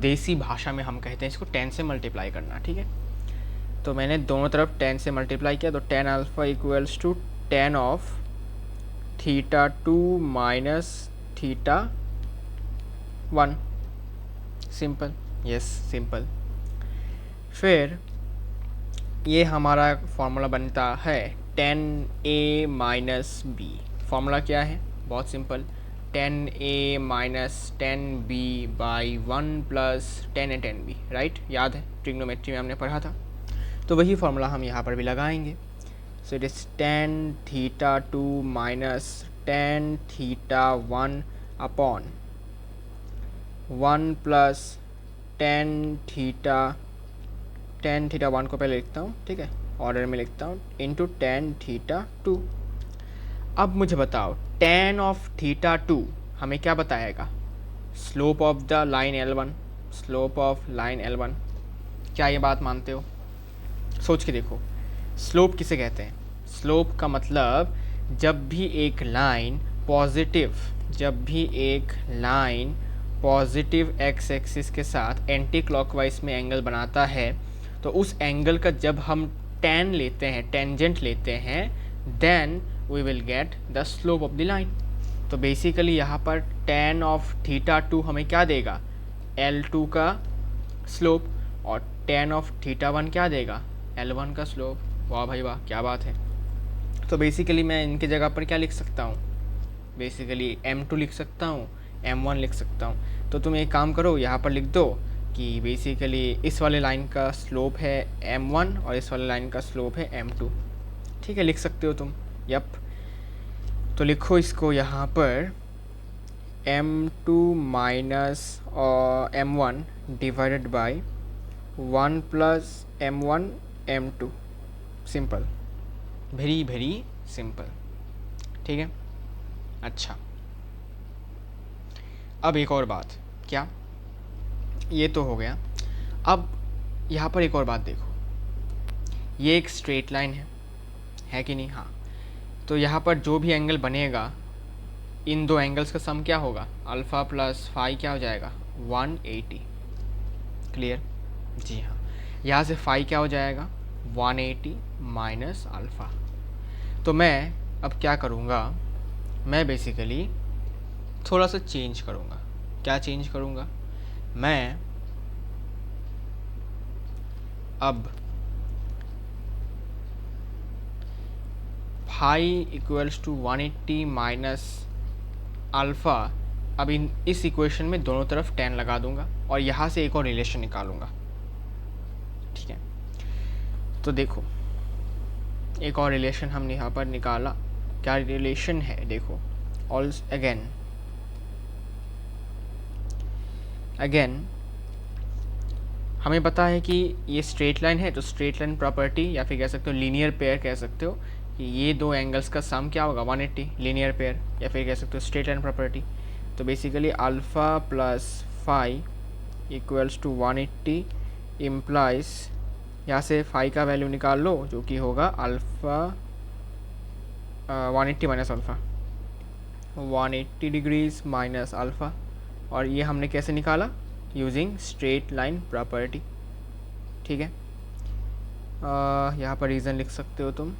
देसी भाषा में हम कहते हैं इसको tan से मल्टीप्लाई करना. ठीक है, तो मैंने दोनों तरफ tan से मल्टीप्लाई किया, तो tan alpha equals to tan of θ2 minus θ1. Simple, yes simple. फिर ये हमारा फॉर्मूला बनता है tan a minus b. Formula क्या है, बहुत simple, tan a minus tan b by 1 plus tan a tan b. Right, याद है, ट्रिग्नोमेट्री में हमने पढ़ा था. तो वही फॉर्मूला हम यहाँ पर भी लगाएंगे. So it is tan θ2 minus tan θ1 upon 1 plus tan θ1 को पहले लिखता हूँ. ठीक है, ऑर्डर में लिखता हूँ, इंटू tan θ2. अब मुझे बताओ tan ऑफ θ2 हमें क्या बताएगा, slope of the line L1, slope of line L1. क्या ये बात मानते हो, सोच के देखो. स्लोप किसे कहते हैं, स्लोप का मतलब जब भी एक लाइन पॉजिटिव एक्स एक्सिस के साथ एंटी क्लॉकवाइज में एंगल बनाता है, तो उस एंगल का जब हम tan लेते हैं, टेंजेंट लेते हैं, then we will get the slope of the line. तो बेसिकली यहाँ पर tan ऑफ θ2 हमें क्या देगा, L2 का स्लोप, और tan ऑफ θ1 क्या देगा, L1 का स्लोप. वाह भाई वाह, क्या बात है. तो बेसिकली मैं इनके जगह पर क्या लिख सकता हूँ, बेसिकली m2 लिख सकता हूँ, m1 लिख सकता हूँ. तो तुम एक काम करो, यहाँ पर लिख दो कि बेसिकली इस वाले लाइन का स्लोप है m1 और इस वाले लाइन का स्लोप है m2. ठीक है, लिख सकते हो तुम. यप, तो लिखो इसको यहाँ पर m2 minus m1 divided by 1 plus m1 m2. Simple, very very simple. ठीक है, अच्छा. अब एक और बात, क्या, ये तो हो गया. अब यहाँ पर एक और बात देखो, ये एक स्ट्रेट लाइन है कि नहीं. हाँ, तो यहाँ पर जो भी एंगल बनेगा, इन दो एंगल्स का सम क्या होगा, अल्फ़ा प्लस फाई क्या हो जाएगा, 180. क्लियर, जी हाँ. यहाँ से फाई क्या हो जाएगा, 180 माइनस अल्फ़ा. तो मैं अब क्या करूँगा, मैं बेसिकली थोड़ा सा चेंज करूँगा. क्या चेंज करूँगा, मैं अब phi equals to 180 minus alpha, अब इस इक्वेशन में दोनों तरफ tan लगा दूंगा और यहाँ से एक और रिलेशन निकालूंगा. ठीक है, तो देखो एक और रिलेशन हमने यहाँ पर निकाला. क्या रिलेशन है, देखो, ऑल अगेन हमें पता है कि ये स्ट्रेट लाइन है, तो स्ट्रेट लाइन प्रॉपर्टी या फिर कह सकते हो लीनियर पेयर कह सकते हो कि ये दो एंगल्स का सम क्या होगा, 180. लीनियर पेयर या फिर कह सकते हो स्ट्रेट लाइन प्रॉपर्टी. तो basically alpha plus phi equals to 180 implies यहाँ से फाई का वैल्यू निकाल लो जो कि होगा alpha 180 minus alpha 180 degrees minus alpha, और ये हमने कैसे निकाला, यूजिंग स्ट्रेट लाइन प्रॉपर्टी। ठीक है, यहाँ पर रीज़न लिख सकते हो तुम,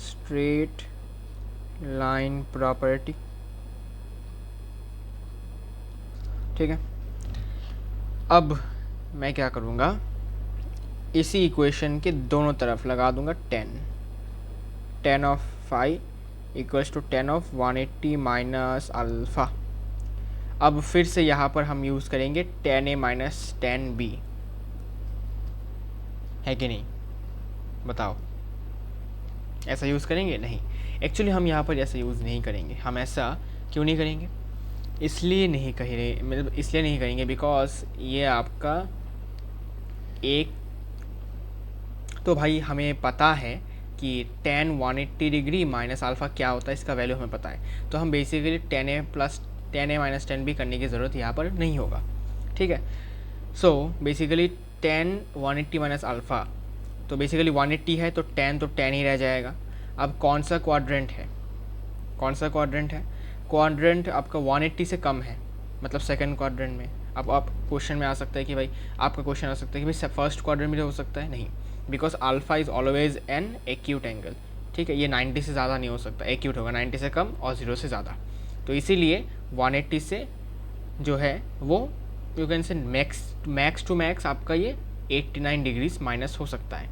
स्ट्रेट लाइन प्रॉपर्टी। ठीक है, अब मैं क्या करूँगा, इसी इक्वेशन के दोनों तरफ लगा दूंगा 10 of phi equals to 10 of 180 minus alpha. अब फिर से यहाँ पर हम यूज़ करेंगे 10a माइनस 10b, है कि नहीं, बताओ, ऐसा यूज़ करेंगे? नहीं, एक्चुअली हम यहाँ पर ऐसा यूज़ नहीं करेंगे। हम ऐसा क्यों नहीं करेंगे, इसलिए नहीं कह रहे, मतलब इसलिए नहीं करेंगे बिकॉज ये आपका एक, तो भाई हमें पता है कि tan 180 डिग्री माइनस अल्फ़ा क्या होता है, इसका वैल्यू हमें पता है, तो हम बेसिकली 10a माइनस 10b करने की ज़रूरत यहाँ पर नहीं होगा। ठीक है, so basically tan 180 minus alpha, तो बेसिकली 180 है तो 10 ही रह जाएगा। अब कौन सा क्वाड्रेंट है, कौन सा क्वाड्रेंट है, क्वाड्रेंट आपका 180 से कम है, मतलब सेकंड क्वाड्रेंट में। अब आप क्वेश्चन में आ सकता है कि भाई, आपका क्वेश्चन आ सकता है कि भाई फर्स्ट क्वाड्रेंट में हो सकता है, नहीं, because alpha is always an acute angle. ठीक है, ये 90 से ज़्यादा नहीं हो सकता, एक्यूट होगा 90 से कम और 0 से ज़्यादा, तो इसीलिए 180 से जो है वो you can say max to max आपका ये 89 डिग्रीज माइनस हो सकता है।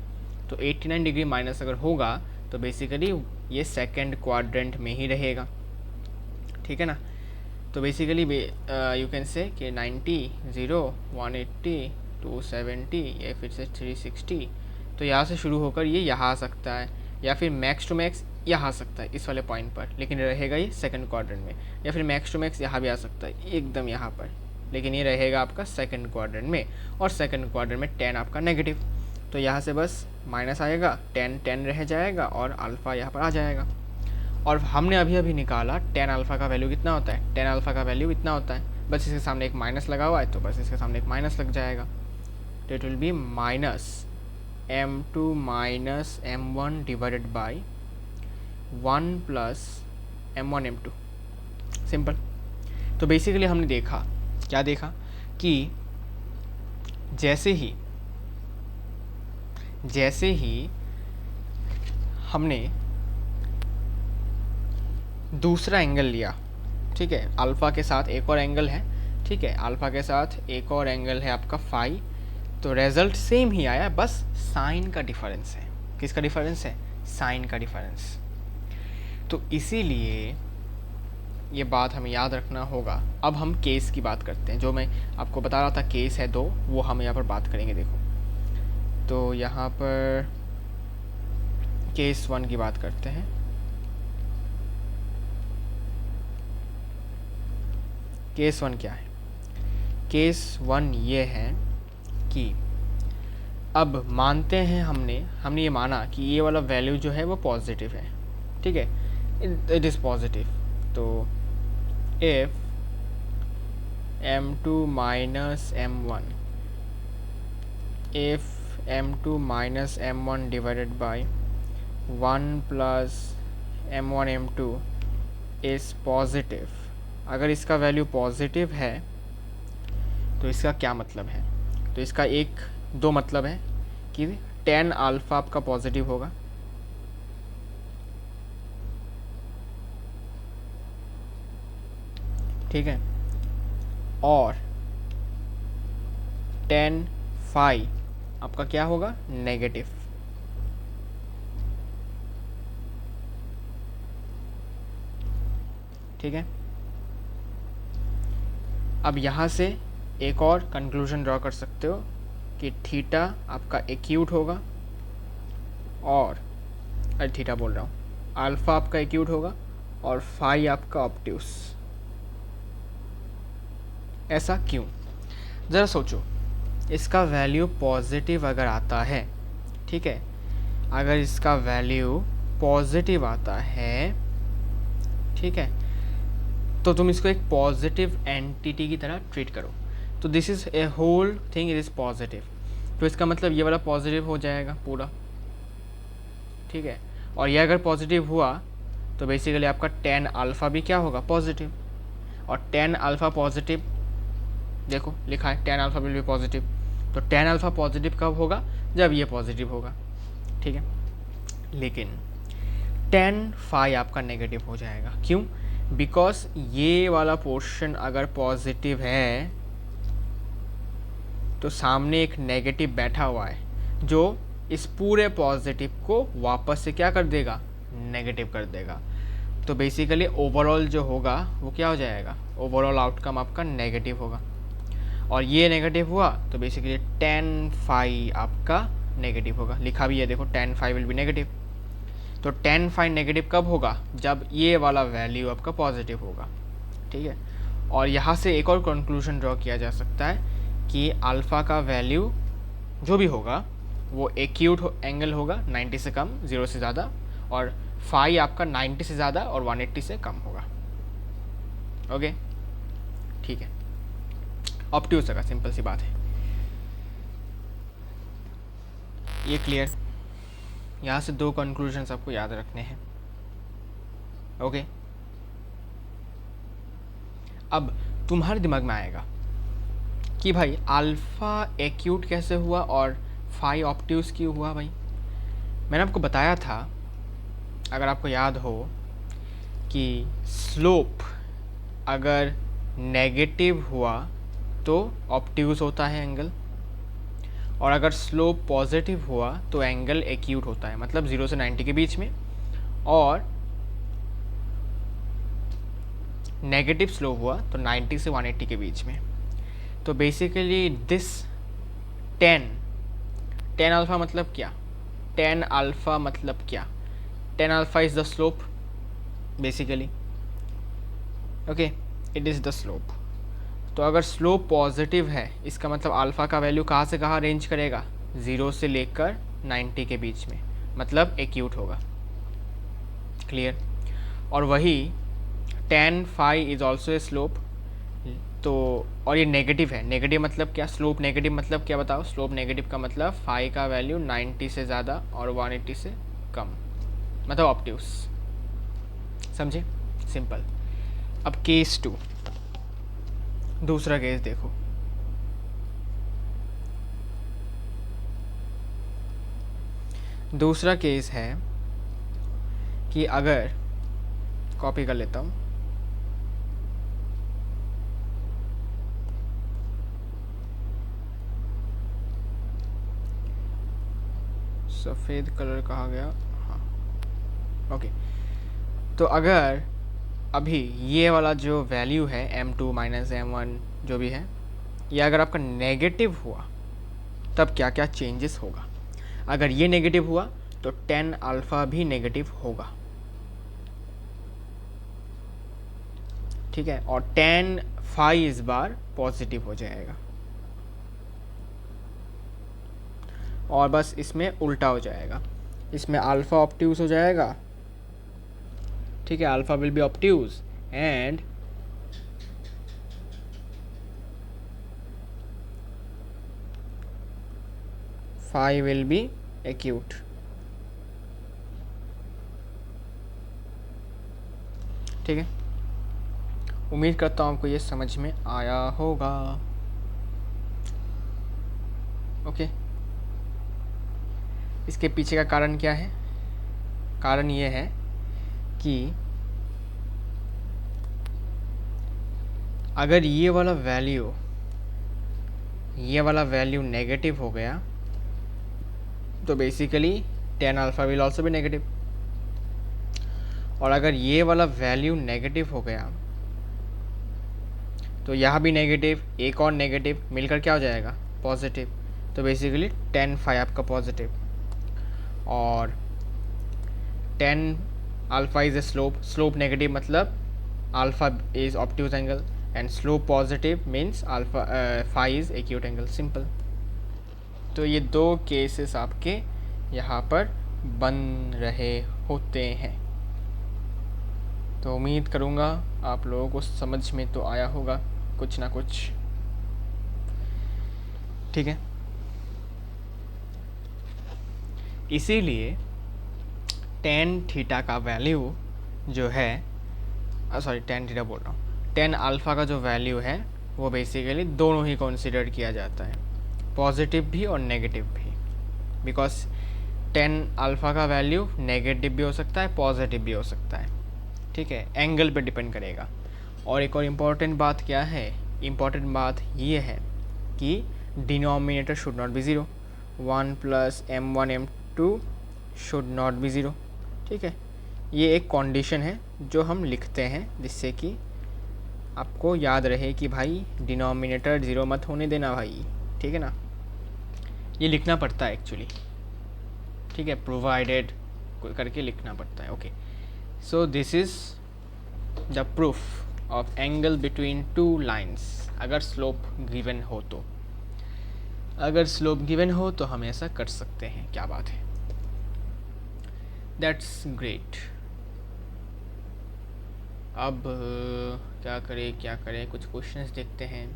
तो 89 डिग्री माइनस अगर होगा तो बेसिकली ये सेकंड क्वाड्रेंट में ही रहेगा। ठीक है ना, तो बेसिकली यू कैन से कि 90, 0, 180, 270, ये फिर से 360, तो यहाँ से शुरू होकर ये यहाँ आ सकता है, या फिर मैक्स टू मैक्स यहाँ आ सकता है इस वाले पॉइंट पर, लेकिन रहेगा ये सेकंड क्वाड्रेंट में, या फिर मैक्स टू मैक्स यहाँ भी आ सकता है एकदम यहाँ पर, लेकिन ये रहेगा आपका सेकंड क्वाड्रेंट में, और सेकंड क्वाड्रेंट में 10 आपका नेगेटिव, तो यहाँ से बस माइनस आएगा, 10 रह जाएगा और अल्फ़ा यहाँ पर आ जाएगा। और हमने अभी निकाला 10 अल्फ़ा का वैल्यू कितना होता है, 10 अल्फ़ा का वैल्यू इतना होता है, बस इसके सामने एक माइनस लगा हुआ है तो बस इसके सामने एक माइनस लग जाएगा, तो it will B minus m2 minus m1 divided by 1 plus m1 m2, simple. तो बेसिकली हमने देखा, क्या देखा कि जैसे ही हमने दूसरा एंगल लिया, ठीक है, अल्फ़ा के साथ एक और एंगल है, ठीक है, अल्फ़ा के साथ एक और एंगल है आपका फाई, तो रिजल्ट सेम ही आया, बस साइन का डिफरेंस है। किसका डिफरेंस है, साइन का डिफरेंस। तो इसीलिए ये बात हमें याद रखना होगा। अब हम केस की बात करते हैं, जो मैं आपको बता रहा था केस है 2, वो हम यहाँ पर बात करेंगे। देखो, तो यहाँ पर केस 1 की बात करते हैं। केस 1 क्या है, केस 1 ये है कि अब मानते हैं हमने ये माना कि ये वाला वैल्यू जो है वो पॉजिटिव है, ठीक है, इट इज़ पॉजिटिव। तो if m2 minus m1, if m2 minus m1 divided by 1 plus m1 m2 is positive, अगर इसका वैल्यू पॉजिटिव है तो इसका क्या मतलब है, तो इसका दो मतलब है कि 10 अल्फ़ा आपका पॉजिटिव होगा, ठीक है, और 10 फाई आपका क्या होगा, नेगेटिव। ठीक है, अब यहाँ से एक और कंक्लूजन ड्रॉ कर सकते हो कि थीटा आपका एक्यूट होगा, और थीटा बोल रहा हूँ, अल्फ़ा आपका एक्यूट होगा और फाई आपका ऑब्ट्यूस। ऐसा क्यों, ज़रा सोचो, इसका वैल्यू पॉजिटिव अगर आता है, ठीक है, अगर इसका वैल्यू पॉजिटिव आता है, ठीक है, तो तुम इसको एक पॉजिटिव एंटिटी की तरह ट्रीट करो। तो this is a whole thing is positive, तो इसका मतलब ये वाला पॉजिटिव हो जाएगा पूरा, ठीक है। और ये अगर पॉजिटिव हुआ तो बेसिकली आपका टेन अल्फ़ा भी क्या होगा, पॉजिटिव। और टेन अल्फ़ा पॉजिटिव, देखो लिखा है tan alpha will B positive, तो टेन अल्फ़ा पॉजिटिव कब होगा, जब ये पॉजिटिव होगा, ठीक है। लेकिन टेन फाई आपका नेगेटिव हो जाएगा, क्यों, बिकॉज ये वाला पोर्शन अगर पॉजिटिव है तो सामने एक नेगेटिव बैठा हुआ है जो इस पूरे पॉजिटिव को वापस से क्या कर देगा, नेगेटिव कर देगा। तो बेसिकली ओवरऑल जो होगा वो क्या हो जाएगा, ओवरऑल आउटकम आपका नेगेटिव होगा। और ये नेगेटिव हुआ तो बेसिकली टेन फाई आपका नेगेटिव होगा, लिखा भी है देखो tan phi will be negative. तो टेन फाई नेगेटिव कब होगा, जब ये वाला वैल्यू आपका पॉजिटिव होगा, ठीक है। और यहाँ से एक और कंक्लूजन ड्रॉ किया जा सकता है कि अल्फ़ा का वैल्यू जो भी होगा वो एक्यूट एंगल होगा 90 से कम, 0 से ज़्यादा, और फाई आपका 90 से ज़्यादा और 180 से कम होगा, ओके, ठीक है। ऑब्ट्यूज का सिंपल सी बात है, ये क्लियर। यहाँ से दो कंक्लूजन्स आपको याद रखने हैं, ओके। अब तुम्हारे दिमाग में आएगा कि भाई अल्फ़ा एक्यूट कैसे हुआ और फाई ऑब्ट्यूज क्यों हुआ। भाई मैंने आपको बताया था, अगर आपको याद हो, कि स्लोप अगर नेगेटिव हुआ तो ऑब्ट्यूज होता है एंगल, और अगर स्लोप पॉजिटिव हुआ तो एंगल एक्यूट होता है, मतलब 0 से 90 के बीच में, और नेगेटिव स्लोप हुआ तो 90 से 180 के बीच में। तो बेसिकली दिस टेन अल्फ़ा मतलब क्या, टेन अल्फ़ा मतलब क्या, ten alpha is the slope basically, okay, it is the slope. तो अगर स्लोप पॉजिटिव है इसका मतलब अल्फ़ा का वैल्यू कहाँ से कहाँ रेंज करेगा, 0 से लेकर 90 के बीच में, मतलब एक्यूट होगा, क्लियर। और वही tan phi is also a slope, तो और ये नेगेटिव है, नेगेटिव मतलब क्या, स्लोप नेगेटिव मतलब क्या बताओ, स्लोप नेगेटिव का मतलब फाई का वैल्यू 90 से ज़्यादा और 180 से कम, मतलब ऑब्ट्यूज, समझे, सिंपल। अब केस 2, दूसरा केस देखो। दूसरा केस है कि अगर, कॉपी कर लेता हूँ, सफ़ेद कलर कहा गया, हाँ, ओके। तो अगर अभी ये वाला जो वैल्यू है m2 माइनस m1 जो भी है, ये अगर आपका नेगेटिव हुआ तब क्या क्या चेंजेस होगा। अगर ये नेगेटिव हुआ तो टेन अल्फ़ा भी नेगेटिव होगा, ठीक है, और टेन फाई इस बार पॉजिटिव हो जाएगा, और बस इसमें उल्टा हो जाएगा, इसमें अल्फ़ा ऑब्ट्यूज हो जाएगा, ठीक है, alpha will be obtuse and phi will be acute, ठीक है। उम्मीद करता हूँ आपको ये समझ में आया होगा, ओके। इसके पीछे का कारण क्या है, कारण ये है कि अगर ये वाला वैल्यू नेगेटिव हो गया तो basically tan alpha will also भी नेगेटिव, और अगर ये वाला वैल्यू नेगेटिव हो गया तो यहाँ भी नेगेटिव, एक और नेगेटिव मिलकर क्या हो जाएगा, पॉजिटिव। तो बेसिकली टेन फाई आपका पॉजिटिव, और tan alpha is a slope negative मतलब alpha is obtuse angle and slope positive means alpha phi is acute angle, simple. तो ये दो केसेस आपके यहाँ पर बन रहे होते हैं। तो उम्मीद करूँगा आप लोगों को समझ में तो आया होगा कुछ ना कुछ। ठीक है, इसीलिए टेन थीटा का वैल्यू जो है, सॉरी टेन थीटा बोल रहा हूँ, टेन अल्फ़ा का जो वैल्यू है वो बेसिकली दोनों ही कंसिडर किया जाता है, पॉजिटिव भी और नेगेटिव भी, बिकॉज टेन अल्फ़ा का वैल्यू नेगेटिव भी हो सकता है, पॉजिटिव भी हो सकता है, ठीक है, एंगल पे डिपेंड करेगा। और एक और इम्पॉर्टेंट बात क्या है, इम्पॉर्टेंट बात ये है कि denominator should not be zero, 1 + m1 m2 should not be zero, ठीक है, ये एक कंडीशन है जो हम लिखते हैं जिससे कि आपको याद रहे कि भाई डिनोमिनेटर ज़ीरो मत होने देना भाई, ठीक है ना, ये लिखना पड़ता है एक्चुअली, ठीक है, प्रोवाइडेड करके लिखना पड़ता है। Okay, so this is the proof of angle between two lines, अगर स्लोप गिवन हो तो, अगर स्लोप गिवन हो तो हम ऐसा कर सकते हैं, क्या बात है, दैट्स ग्रेट। अब क्या करें, कुछ क्वेश्चंस देखते हैं,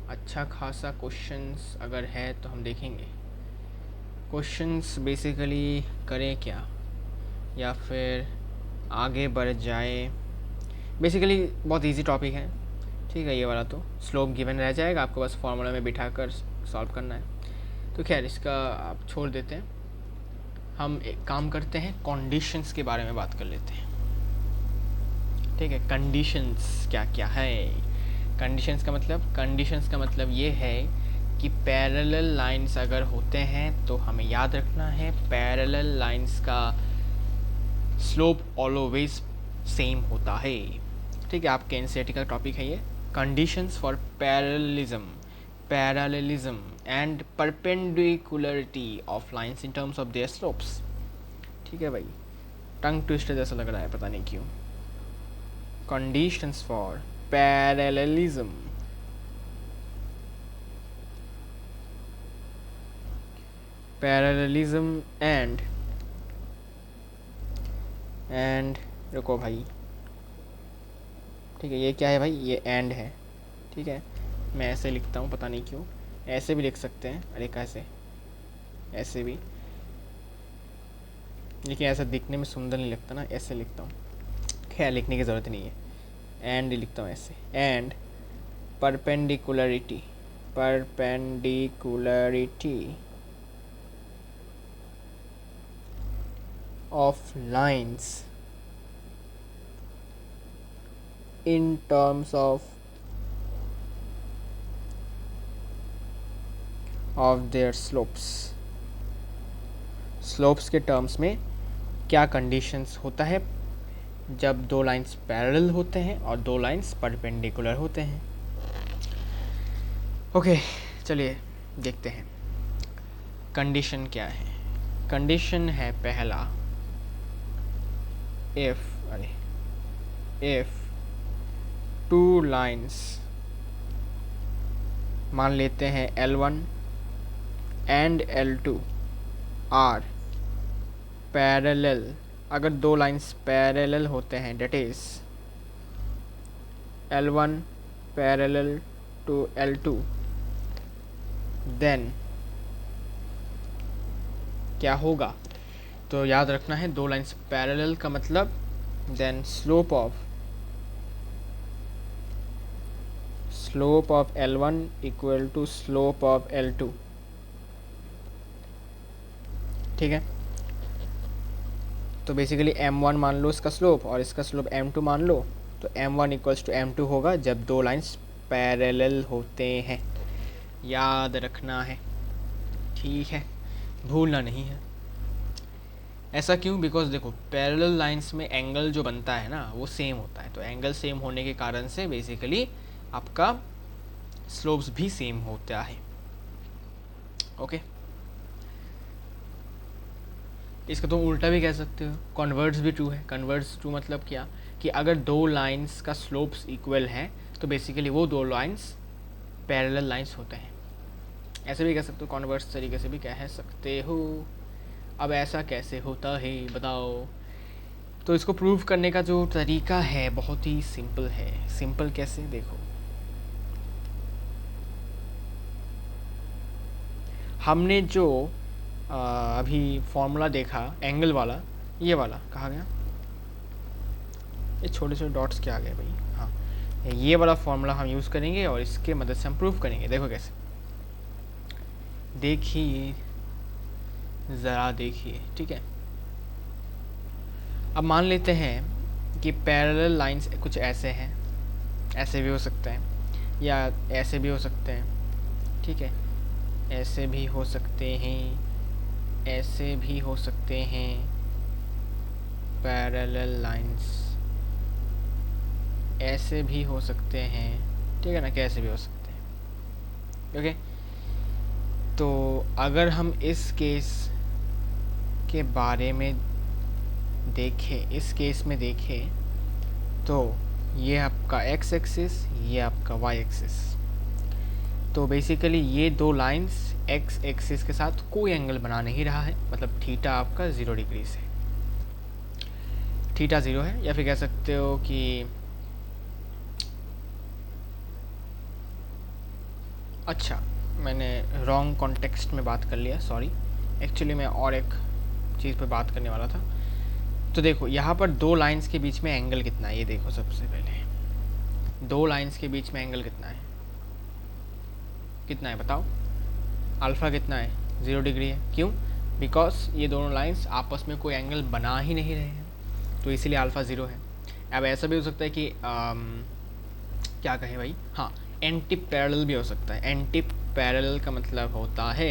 अच्छा खासा क्वेश्चंस अगर है तो हम देखेंगे। क्वेश्चंस बेसिकली करें क्या, या फिर आगे बढ़ जाए, बेसिकली बहुत इजी टॉपिक है, ठीक है, ये वाला तो स्लोप गिवन रह जाएगा, आपको बस फार्मूला में बिठा कर सॉल्व करना है, तो खैर इसका आप छोड़ देते हैं, हम एक काम करते हैं, कंडीशंस के बारे में बात कर लेते हैं, ठीक है। कंडीशंस क्या क्या है, कंडीशंस का मतलब ये है कि पैरेलल लाइंस अगर होते हैं तो हमें याद रखना है पैरेलल लाइंस का स्लोप ऑलवेज सेम होता है, ठीक है, आपके एनसीईआरटी का टॉपिक है ये, conditions for parallelism and perpendicularity of lines in terms of their slopes, ठीक है भाई, टंग ट्विस्टर जैसा लग रहा है, पता नहीं क्यों। Conditions for parallelism, and रुको भाई, ठीक है, ये क्या है भाई, ये एंड है, ठीक है, मैं ऐसे लिखता हूँ, पता नहीं क्यों, ऐसे भी लिख सकते हैं, अरे कैसे, ऐसे भी, लेकिन ऐसा दिखने में सुंदर नहीं लगता ना, ऐसे लिखता हूँ, खैर लिखने की ज़रूरत नहीं है, एंड लिखता हूँ ऐसे, and perpendicularity of lines in terms of their slopes के टर्म्स में क्या कंडीशंस होता है जब दो लाइंस पैरेलल होते हैं और दो लाइंस परपेंडिकुलर होते हैं। ओके, चलिए देखते हैं कंडीशन क्या है। कंडीशन है पहला, इफ टू लाइंस, मान लेते हैं L1 and L2 are parallel, अगर दो लाइंस पैरेलल होते हैं, that is L1 parallel to L2, then क्या होगा, तो याद रखना है दो लाइंस पैरेलल का मतलब then slope of L1 equal to slope of L2, ठीक है, तो बेसिकली m1 मान लो इसका स्लोप और इसका स्लोप m2 मान लो, तो m1 इक्वल्स टू m2 होगा जब दो लाइंस पैरेलल होते हैं, याद रखना है, ठीक है, भूलना नहीं है। ऐसा क्यों, बिकॉज देखो पैरेलल लाइंस में एंगल जो बनता है ना वो सेम होता है, तो एंगल सेम होने के कारण से बेसिकली आपका स्लोप्स भी सेम होता है। ओके, इसका तुम उल्टा भी कह सकते हो, कन्वर्ट्स भी ट्रू है। कन्वर्ट्स ट्रू मतलब क्या, कि अगर दो लाइंस का स्लोप्स इक्वल है तो बेसिकली वो दो लाइंस पैरेलल लाइंस होते हैं, ऐसे भी कह सकते हो, कन्वर्ट्स तरीके से भी कह सकते हो। अब ऐसा कैसे होता है बताओ, तो इसको प्रूव करने का जो तरीका है बहुत ही सिंपल है। सिंपल कैसे, देखो हमने जो अभी फॉर्मूला देखा एंगल वाला, ये वाला कहाँ गया, ये छोटे छोटे डॉट्स क्या आ गए भाई, हाँ, ये वाला फॉर्मूला हम यूज़ करेंगे और इसके मदद से हम प्रूफ करेंगे। देखो कैसे, देखिए ज़रा देखिए, ठीक है। अब मान लेते हैं कि पैरेलल लाइंस कुछ ऐसे हैं, ऐसे भी हो सकते हैं या ऐसे भी हो सकते हैं, ठीक है, ऐसे भी हो सकते हैं, ऐसे भी हो सकते हैं, पैरेलल लाइंस ऐसे भी हो सकते हैं, ठीक है ना, कैसे भी हो सकते हैं। ओके, तो अगर हम इस केस के बारे में देखें, इस केस में देखें, तो ये आपका x एक्सिस, ये आपका y एक्सिस, तो बेसिकली ये दो लाइंस x एक्सिस के साथ कोई एंगल बना नहीं रहा है, मतलब थीटा आपका 0 डिग्री से, थीटा 0 है। या फिर कह सकते हो कि अच्छा, मैंने रॉन्ग कॉन्टेक्स्ट में बात कर लिया, सॉरी, एक्चुअली मैं और एक चीज़ पे बात करने वाला था। तो देखो यहाँ पर दो लाइंस के बीच में एंगल कितना है, ये देखो सबसे पहले दो लाइंस के बीच में एंगल कितना है, कितना है बताओ, अल्फ़ा कितना है, 0 डिग्री है। क्यों? बिकॉज ये दोनों लाइंस आपस में कोई एंगल बना ही नहीं रहे हैं, तो इसीलिए अल्फ़ा 0 है। अब ऐसा भी हो सकता है कि क्या कहें भाई, हाँ, एंटी पैरेलल भी हो सकता है। एंटी पैरेलल का मतलब होता है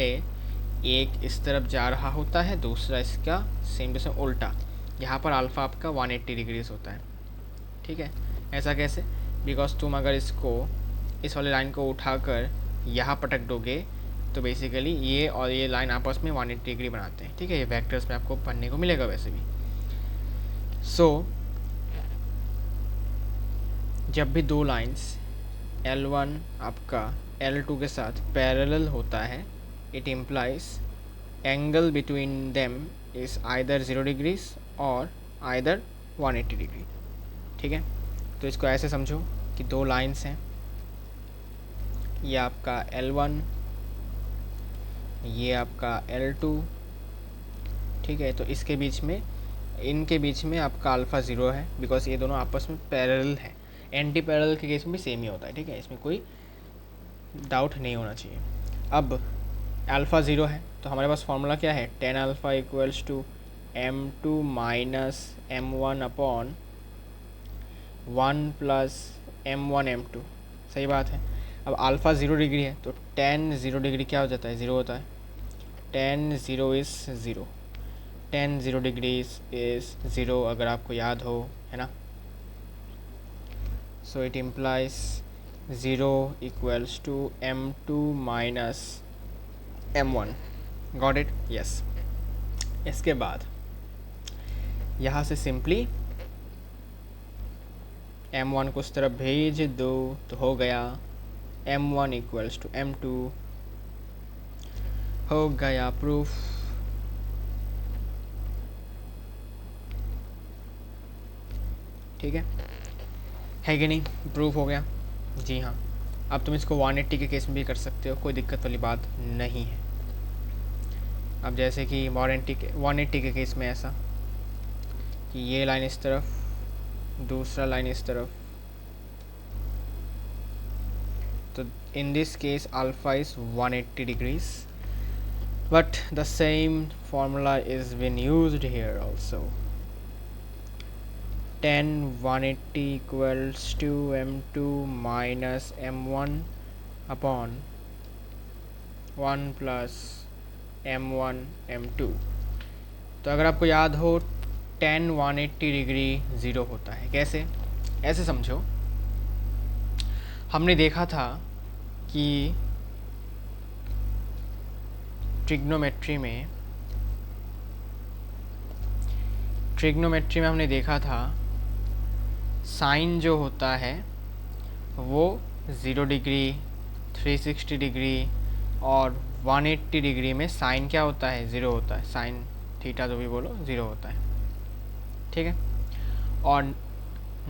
एक इस तरफ जा रहा होता है, दूसरा इसका सेम टू सेम उल्टा। यहाँ पर अल्फ़ा आपका 180 डिग्रीज होता है, ठीक है। ऐसा कैसे? बिकॉज तुम अगर इसको, इस वाले लाइन को उठाकर यहाँ पटक दोगे तो बेसिकली ये और ये लाइन आपस में 180 डिग्री बनाते हैं, ठीक है। ये वेक्टर्स में आपको पढ़ने को मिलेगा वैसे भी। सो जब भी दो लाइंस L1 आपका L2 के साथ पैरेलल होता है, it implies angle between them is either 0 degrees और आइदर 180 डिग्री, ठीक है। तो इसको ऐसे समझो कि दो लाइंस हैं, ये आपका L1, ये आपका L2, ठीक है। तो इसके बीच में, इनके बीच में आपका अल्फ़ा 0 है, बिकॉज ये दोनों आपस में पैरेलल है। एंटी पैरेलल के केस में भी सेम ही होता है, ठीक है, इसमें कोई डाउट नहीं होना चाहिए। अब अल्फ़ा 0 है तो हमारे पास फॉर्मूला क्या है, tan alpha equals to m2 minus m1 upon 1 plus m1 m2, सही बात है। अब अल्फ़ा 0 डिग्री है तो tan 0 डिग्री क्या हो जाता है, 0 होता है। tan 0 is 0, tan 0 degree is 0, अगर आपको याद हो, है ना। So it implies 0 equals to m2 minus m1, got it, yes. इसके बाद यहाँ से सिंपली m1 को उस तरफ भेज दो तो हो गया m1 इक्वल्स टू m2, हो गया प्रूफ। ठीक है कि नहीं, प्रूफ हो गया, जी हाँ। अब तुम इसको 180 के केस में भी कर सकते हो, कोई दिक्कत वाली बात नहीं है। अब जैसे कि 180 के केस में ऐसा कि ये लाइन इस तरफ, दूसरा लाइन इस तरफ, तो in this case alpha is 180 degrees, but the same formula is been used here also. Tan 180 equals to m2 minus m1 upon 1 plus m1 m2। तो अगर आपको याद हो tan 180 डिग्री 0 होता है, कैसे? ऐसे समझो, हमने देखा था कि ट्रिग्नोमेट्री में हमने देखा था साइन जो होता है वो 0 डिग्री, 360 डिग्री और 180 डिग्री में साइन क्या होता है, 0 होता है। साइन थीटा जो भी बोलो 0 होता है, ठीक है। और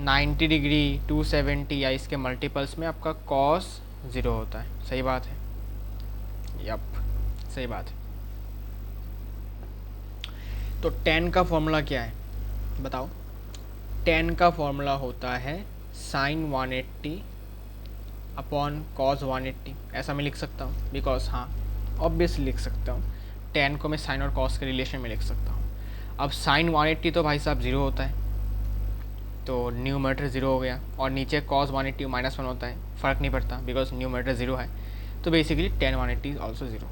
90 डिग्री, 270 या इसके मल्टीपल्स में आपका कॉस 0 होता है, सही बात है, यप, सही बात है। तो tan का फॉर्मूला क्या है बताओ? tan का फॉर्मूला होता है sin 180 अपॉन cos 180। ऐसा मैं लिख सकता हूँ बिकॉज हाँ ऑब्वियसली लिख सकता हूँ, tan को मैं sin और cos के रिलेशन में लिख सकता हूँ। अब sin 180 तो भाई साहब ज़ीरो होता है, तो न्यूमरेटर ज़ीरो हो गया, और नीचे cos 180 -1 होता है, फ़र्क नहीं पड़ता बिकॉज न्यूमरेटर ज़ीरो है, तो basically tan 180 is also zero.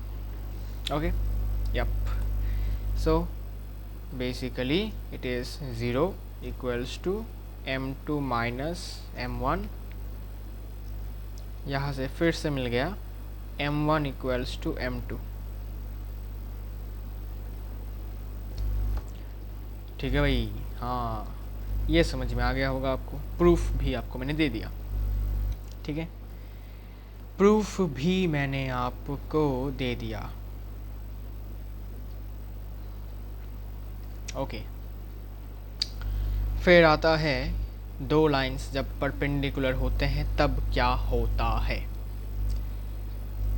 Okay, yup, so basically it is zero equals to m2 minus m1। यहाँ से फिर से मिल गया m1 इक्वल्स टू m2। ठीक है भाई, हाँ ये समझ में आ गया होगा आपको। प्रूफ भी आपको मैंने दे दिया, ठीक है, प्रूफ भी मैंने आपको दे दिया। ओके, फिर आता है दो लाइंस जब परपेंडिकुलर होते हैं तब क्या होता है।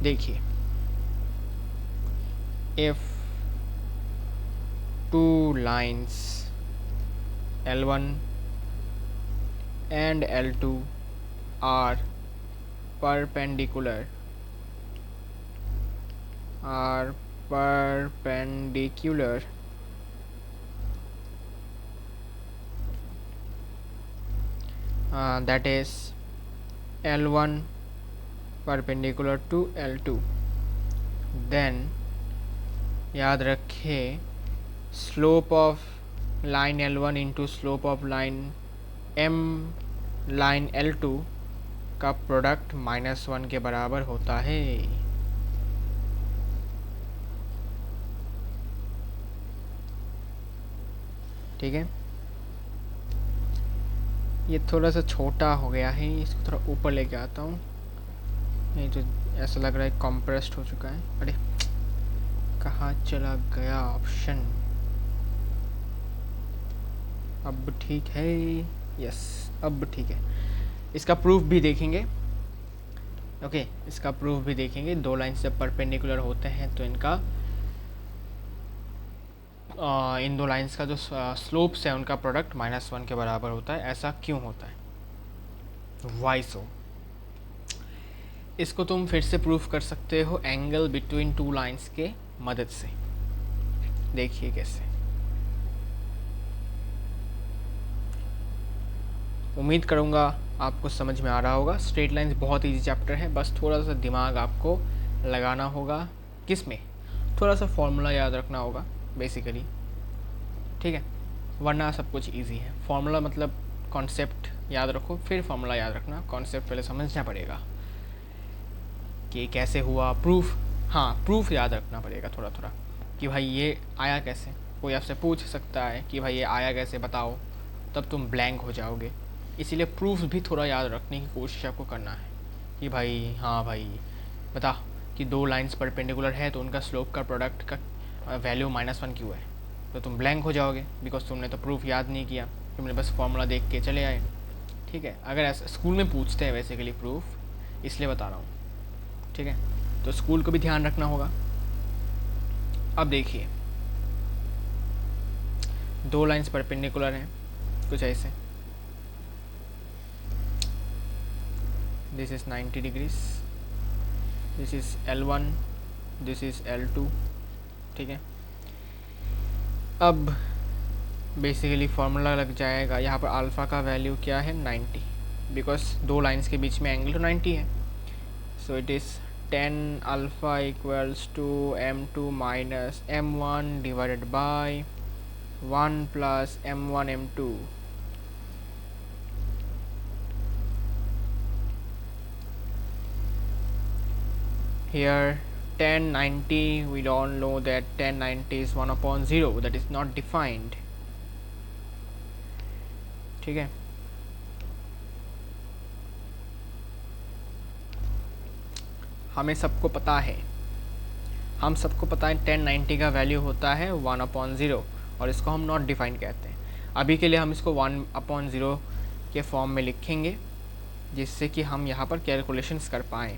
देखिए, if two lines L1 and L2 are perpendicular that is L1 perpendicular to L2, then याद रखें slope of line L1 into slope of line line L2 का प्रोडक्ट -1 के बराबर होता है। ठीक है, ये थोड़ा सा छोटा हो गया है, इसको थोड़ा ऊपर लेके आता हूँ, नहीं तो ऐसा लग रहा है कंप्रेस्ड हो चुका है। अरे कहाँ चला गया ऑप्शन? अब ठीक है, यस अब ठीक है। इसका प्रूफ भी देखेंगे। ओके, इसका प्रूफ भी देखेंगे। दो लाइन्स जब परपेंडिकुलर होते हैं तो इनका इन दो लाइन्स का जो स्लोप्स है उनका प्रोडक्ट -1 के बराबर होता है। ऐसा क्यों होता है? वाई सो? इसको तुम फिर से प्रूफ कर सकते हो एंगल बिटवीन टू लाइन्स के मदद से। देखिए कैसे। उम्मीद करूँगा आपको समझ में आ रहा होगा। स्ट्रेट लाइन्स बहुत इजी चैप्टर है, बस थोड़ा सा दिमाग आपको लगाना होगा। किस में? थोड़ा सा फॉर्मूला याद रखना होगा बेसिकली, ठीक है, वरना सब कुछ इजी है। फॉर्मूला मतलब कॉन्सेप्ट याद रखो, फिर फॉर्मूला याद रखना। कॉन्सेप्ट पहले समझना पड़ेगा कि कैसे हुआ। प्रूफ, हाँ प्रूफ याद रखना पड़ेगा थोड़ा थोड़ा कि भाई ये आया कैसे। कोई आपसे पूछ सकता है कि भाई ये आया कैसे बताओ, तब तुम ब्लैंक हो जाओगे। इसीलिए प्रूफ भी थोड़ा याद रखने की कोशिश आपको करना है कि भाई हाँ भाई बता कि दो लाइंस परपेंडिकुलर है तो उनका स्लोप का प्रोडक्ट का वैल्यू -1 क्यों है, तो तुम ब्लैंक हो जाओगे बिकॉज तुमने तो प्रूफ याद नहीं किया, तुमने बस फॉर्मूला देख के चले आए। ठीक है, अगर ऐसा स्कूल में पूछते हैं बेसिकली प्रूफ, इसलिए बता रहा हूँ, ठीक है, तो स्कूल को भी ध्यान रखना होगा। अब देखिए, दो लाइंस परपेंडिकुलर हैं कुछ ऐसे, this is 90 degrees, this is L1, this is L2, ठीक है। अब बेसिकली फॉर्मूला लग जाएगा यहाँ पर। अल्फ़ा का वैल्यू क्या है? 90, बिकॉज दो लाइंस के बीच में एंगल तो 90 है। So it is 10 alpha equals to m2 minus m1 divided by 1 plus m1 m2। Here 10 90, we don't know that 10 90 is 1/0, that is not defined, ठीक है। हमें सबको पता है, हम सबको पता है 10 90 का वैल्यू होता है 1/0 और इसको हम नॉट डिफाइंड कहते हैं। अभी के लिए हम इसको 1/0 के फॉर्म में लिखेंगे जिससे कि हम यहाँ पर कैलकुलेशंस कर पाएँ,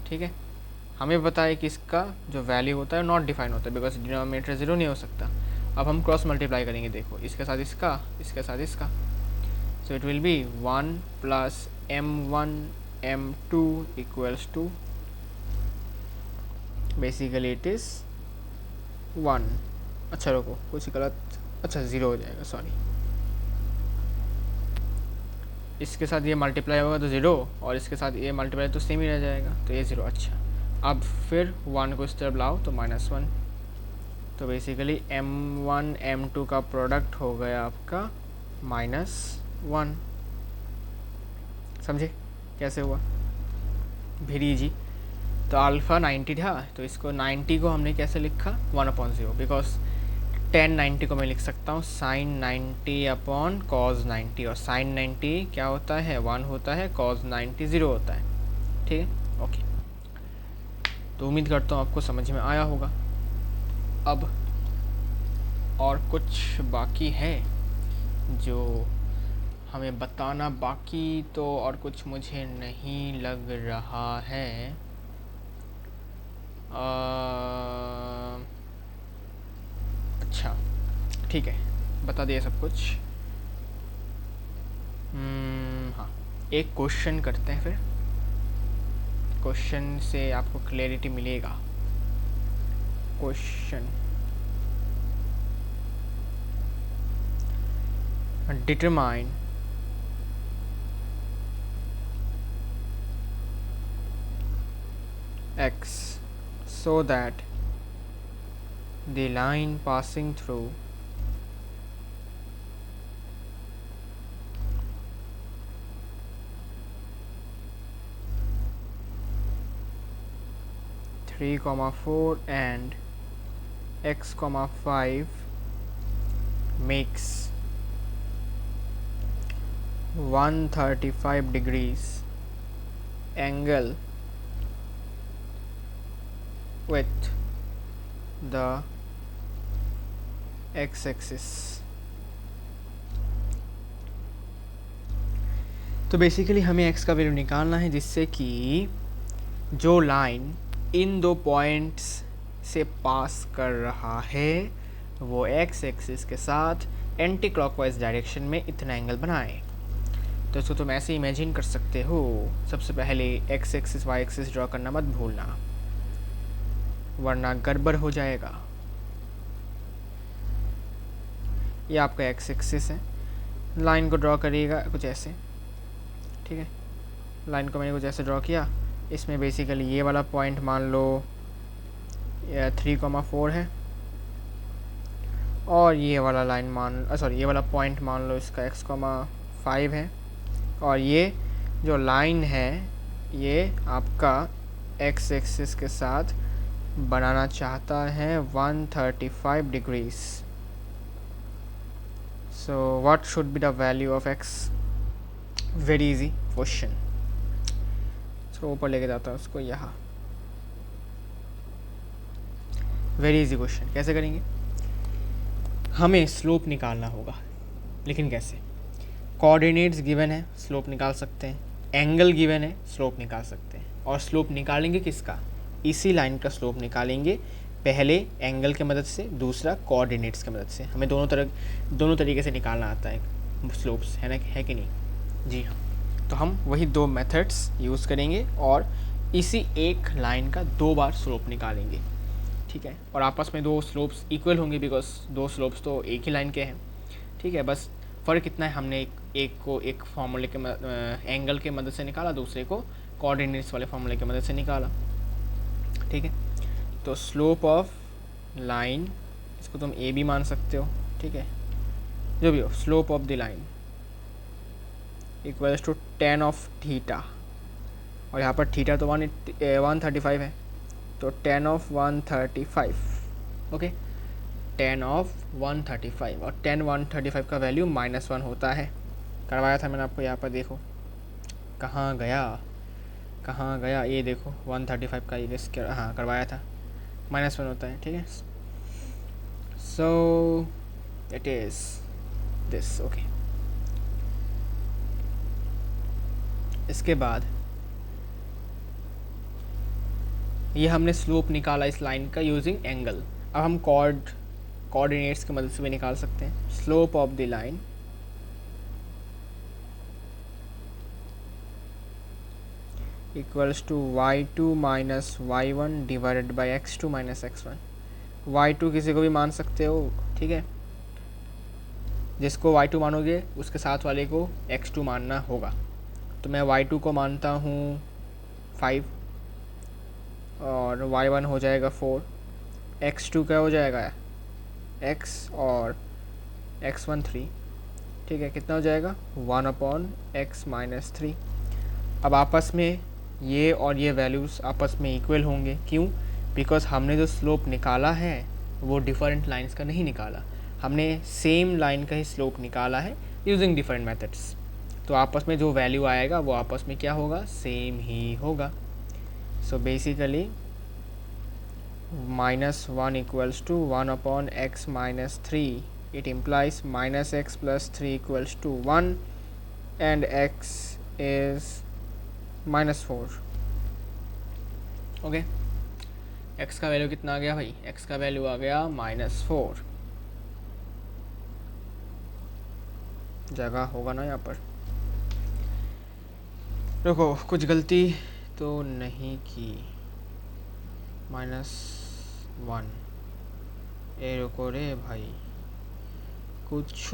ठीक है। हमें पता है कि इसका जो वैल्यू होता है नॉट डिफाइन होता है बिकॉज डिनोमिनेटर ज़ीरो नहीं हो सकता। अब हम क्रॉस मल्टीप्लाई करेंगे, देखो इसके साथ इसका, इसके साथ इसका, so it will be 1 plus m1 m2 equals to basically it is 1। अच्छा रुको, कुछ गलत, अच्छा ज़ीरो हो जाएगा, सॉरी। इसके साथ ये मल्टीप्लाई होगा तो ज़ीरो, और इसके साथ ये मल्टीप्लाई तो सेम ही रह जाएगा, तो ये ज़ीरो। अच्छा, अब फिर 1 को इस तरफ लाओ तो -1, तो बेसिकली m1 m2 का प्रोडक्ट हो गया आपका -1। समझे कैसे हुआ? Very easy. तो अल्फ़ा 90 था, तो इसको 90 को हमने कैसे लिखा? 1/0, बिकॉज tan 90 को मैं लिख सकता हूँ sin 90 अपॉन cos 90, और sin 90 क्या होता है? 1 होता है, cos 90 0 होता है। ठीक है, ओके। तो उम्मीद करता हूँ आपको समझ में आया होगा। अब और कुछ बाकी है जो हमें बताना बाकी, तो और कुछ मुझे नहीं लग रहा है। अच्छा ठीक है, बता दिया सब कुछ। हाँ, एक क्वेश्चन करते हैं, फिर क्वेश्चन से आपको क्लैरिटी मिलेगा। Question, determine x so that the line passing through (3, 4) and x, 5 makes 135 degrees angle with the x-axis। तो बेसिकली हमें x का वैल्यू निकालना है, जिससे कि जो लाइन इन दो पॉइंट्स से पास कर रहा है वो x एक्सिस के साथ एंटी क्लॉकवाइज डायरेक्शन में इतना एंगल बनाए। तो इसको तुम ऐसे इमेजिन कर सकते हो। सबसे पहले x axis y axis draw करना मत भूलना, वरना गड़बड़ हो जाएगा। ये आपका x एक्सिस है, लाइन को ड्रॉ करिएगा कुछ ऐसे, ठीक है। लाइन को मैंने कुछ ऐसे ड्रॉ किया, इसमें बेसिकली ये वाला पॉइंट मान लो 3, 4 है, और ये वाला लाइन ये वाला पॉइंट मान लो इसका x, 5 है, और ये जो लाइन है ये आपका x एक्सिस के साथ बनाना चाहता है 135 degrees. So what should be the value of x? Very easy question. इसको ऊपर लेके जाता हूँ उसको यहाँ। Very easy question. कैसे करेंगे? हमें स्लोप निकालना होगा, लेकिन कैसे? कोऑर्डिनेट्स गिवन है, स्लोप निकाल सकते हैं। एंगल गिवन है, स्लोप निकाल सकते हैं। और स्लोप निकालेंगे किसका? इसी लाइन का स्लोप निकालेंगे, पहले एंगल की मदद से, दूसरा कोऑर्डिनेट्स की मदद से। हमें दोनों तरीके से निकालना आता है स्लोप्स, है ना, है कि नहीं? जी हाँ। तो हम वही दो मेथड्स यूज़ करेंगे और इसी एक लाइन का 2 बार स्लोप निकालेंगे, ठीक है। और आपस में दो स्लोप्स इक्वल होंगे, बिकॉज दो स्लोप्स तो एक ही लाइन के हैं, ठीक है। बस फ़र्क इतना है, हमने एक को एक फार्मूले के एंगल के मदद से निकाला, दूसरे को कोऑर्डिनेट्स वाले फार्मूले की मदद से निकाला, ठीक है। तो स्लोप ऑफ लाइन, इसको तुम ए भी मान सकते हो, ठीक है, जो भी हो। Slope of the line equals to tan of theta, और यहाँ पर थीटा तो 135 है, तो tan of 135, okay, tan of 135, और tan 135 का वैल्यू -1 होता है। करवाया था मैंने आपको, यहाँ पर देखो कहाँ गया, ये देखो 135 का ये हाँ करवाया था, -1 होता है, ठीक है। So it is this, okay. इसके बाद ये हमने स्लोप निकाला इस लाइन का यूजिंग एंगल। अब हम कोऑर्डिनेट्स की मदद से भी निकाल सकते हैं। Slope of the line equals to y2 minus y1 divided by x2 minus x1। y2 किसी को भी मान सकते हो, ठीक है। जिसको y2 मानोगे उसके साथ वाले को x2 मानना होगा। तो मैं y2 को मानता हूँ 5 और y1 हो जाएगा 4, x2 क्या हो जाएगा x और x1 3, ठीक है। कितना हो जाएगा 1/x माइनस 3। अब आपस में ये और ये वैल्यूज़ आपस में इक्वल होंगे, क्यों? बिकॉज हमने जो स्लोप निकाला है वो डिफरेंट लाइंस का नहीं निकाला, हमने सेम लाइन का ही स्लोप निकाला है यूजिंग डिफरेंट मेथड्स। तो आपस में जो वैल्यू आएगा वो आपस में क्या होगा, सेम ही होगा। So basically -1 equals to 1/x minus 3, it implies -x plus 3 equals to 1 and x is -4। Okay, x का वैल्यू कितना आ गया भाई, x का वैल्यू आ गया -4। जगह होगा ना यहाँ पर। रुको, कुछ गलती तो नहीं की। -1, ए रुको रे भाई, कुछ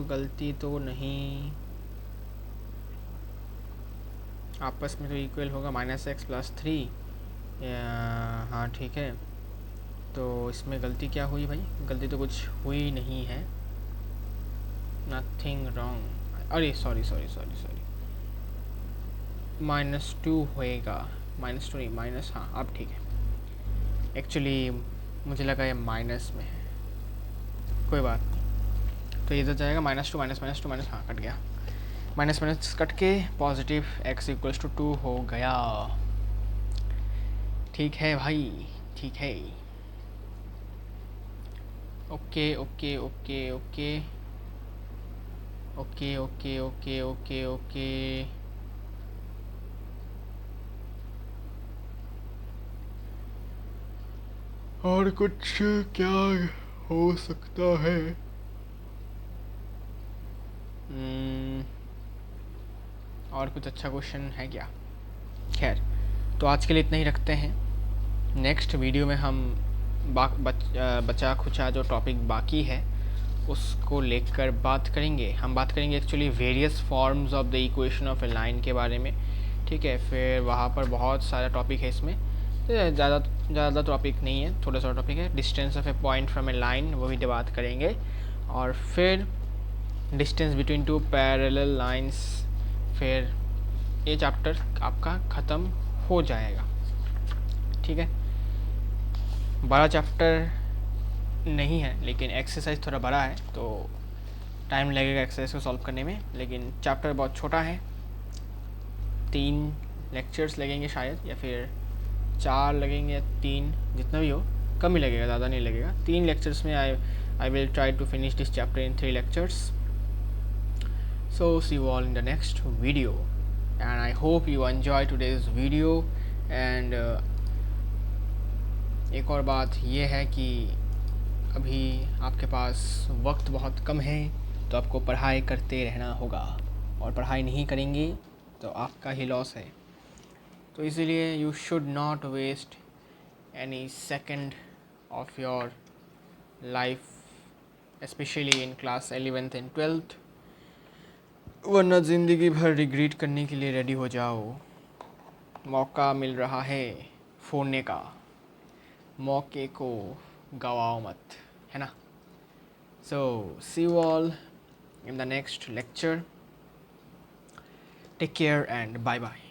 गलती तो नहीं। आपस में तो इक्वल होगा -x प्लस 3। हाँ ठीक है, तो इसमें गलती क्या हुई भाई, गलती तो कुछ हुई नहीं है, नथिंग रॉन्ग। अरे सॉरी -2 होएगा, -2 नहीं माइनस, हाँ अब ठीक है। एक्चुअली मुझे लगा ये माइनस में है, कोई बात नहीं। तो इधर जाएगा -2 -2 माइनस, हाँ कट गया, माइनस कट के पॉजिटिव x इक्वल्स टू 2 हो गया। ठीक है भाई, ठीक है। Okay okay okay okay okay okay okay okay okay और कुछ क्या हो सकता है? और कुछ अच्छा क्वेश्चन है क्या? खैर, तो आज के लिए इतना ही रखते हैं। नेक्स्ट वीडियो में हम बचा खुचा जो टॉपिक बाकी है उसको लेकर बात करेंगे। हम बात करेंगे actually various forms of the equation of a line के बारे में, ठीक है। फिर वहाँ पर बहुत सारा टॉपिक है इसमें, तो ज़्यादा टॉपिक नहीं है, थोड़ा सा टॉपिक है। Distance of A point from A line, वो भी बात करेंगे। और फिर distance between two parallel lines, फिर ये चैप्टर आपका ख़त्म हो जाएगा, ठीक है। बड़ा चैप्टर नहीं है लेकिन एक्सरसाइज थोड़ा बड़ा है, तो टाइम लगेगा एक्सरसाइज को सॉल्व करने में, लेकिन चैप्टर बहुत छोटा है। 3 लेक्चर्स लगेंगे शायद, या फिर 4 लगेंगे, या 3, जितना भी हो, कम ही लगेगा, ज़्यादा नहीं लगेगा। 3 लेक्चर्स में I will try to finish this chapter in 3 lectures. So see you all in the next video, and I hope you enjoy today's video. And एक और बात ये है कि अभी आपके पास वक्त बहुत कम है, तो आपको पढ़ाई करते रहना होगा, और पढ़ाई नहीं करेंगे तो आपका ही लॉस है। तो इसीलिए you should not waste any second of your life, specially in class 11th and 12th, वरना ज़िंदगी भर रिग्रेट करने के लिए रेडी हो जाओ। मौका मिल रहा है फोड़ने का, मौके को गवाओ मत, है ना। So see you all in the next lecture, take care and bye bye.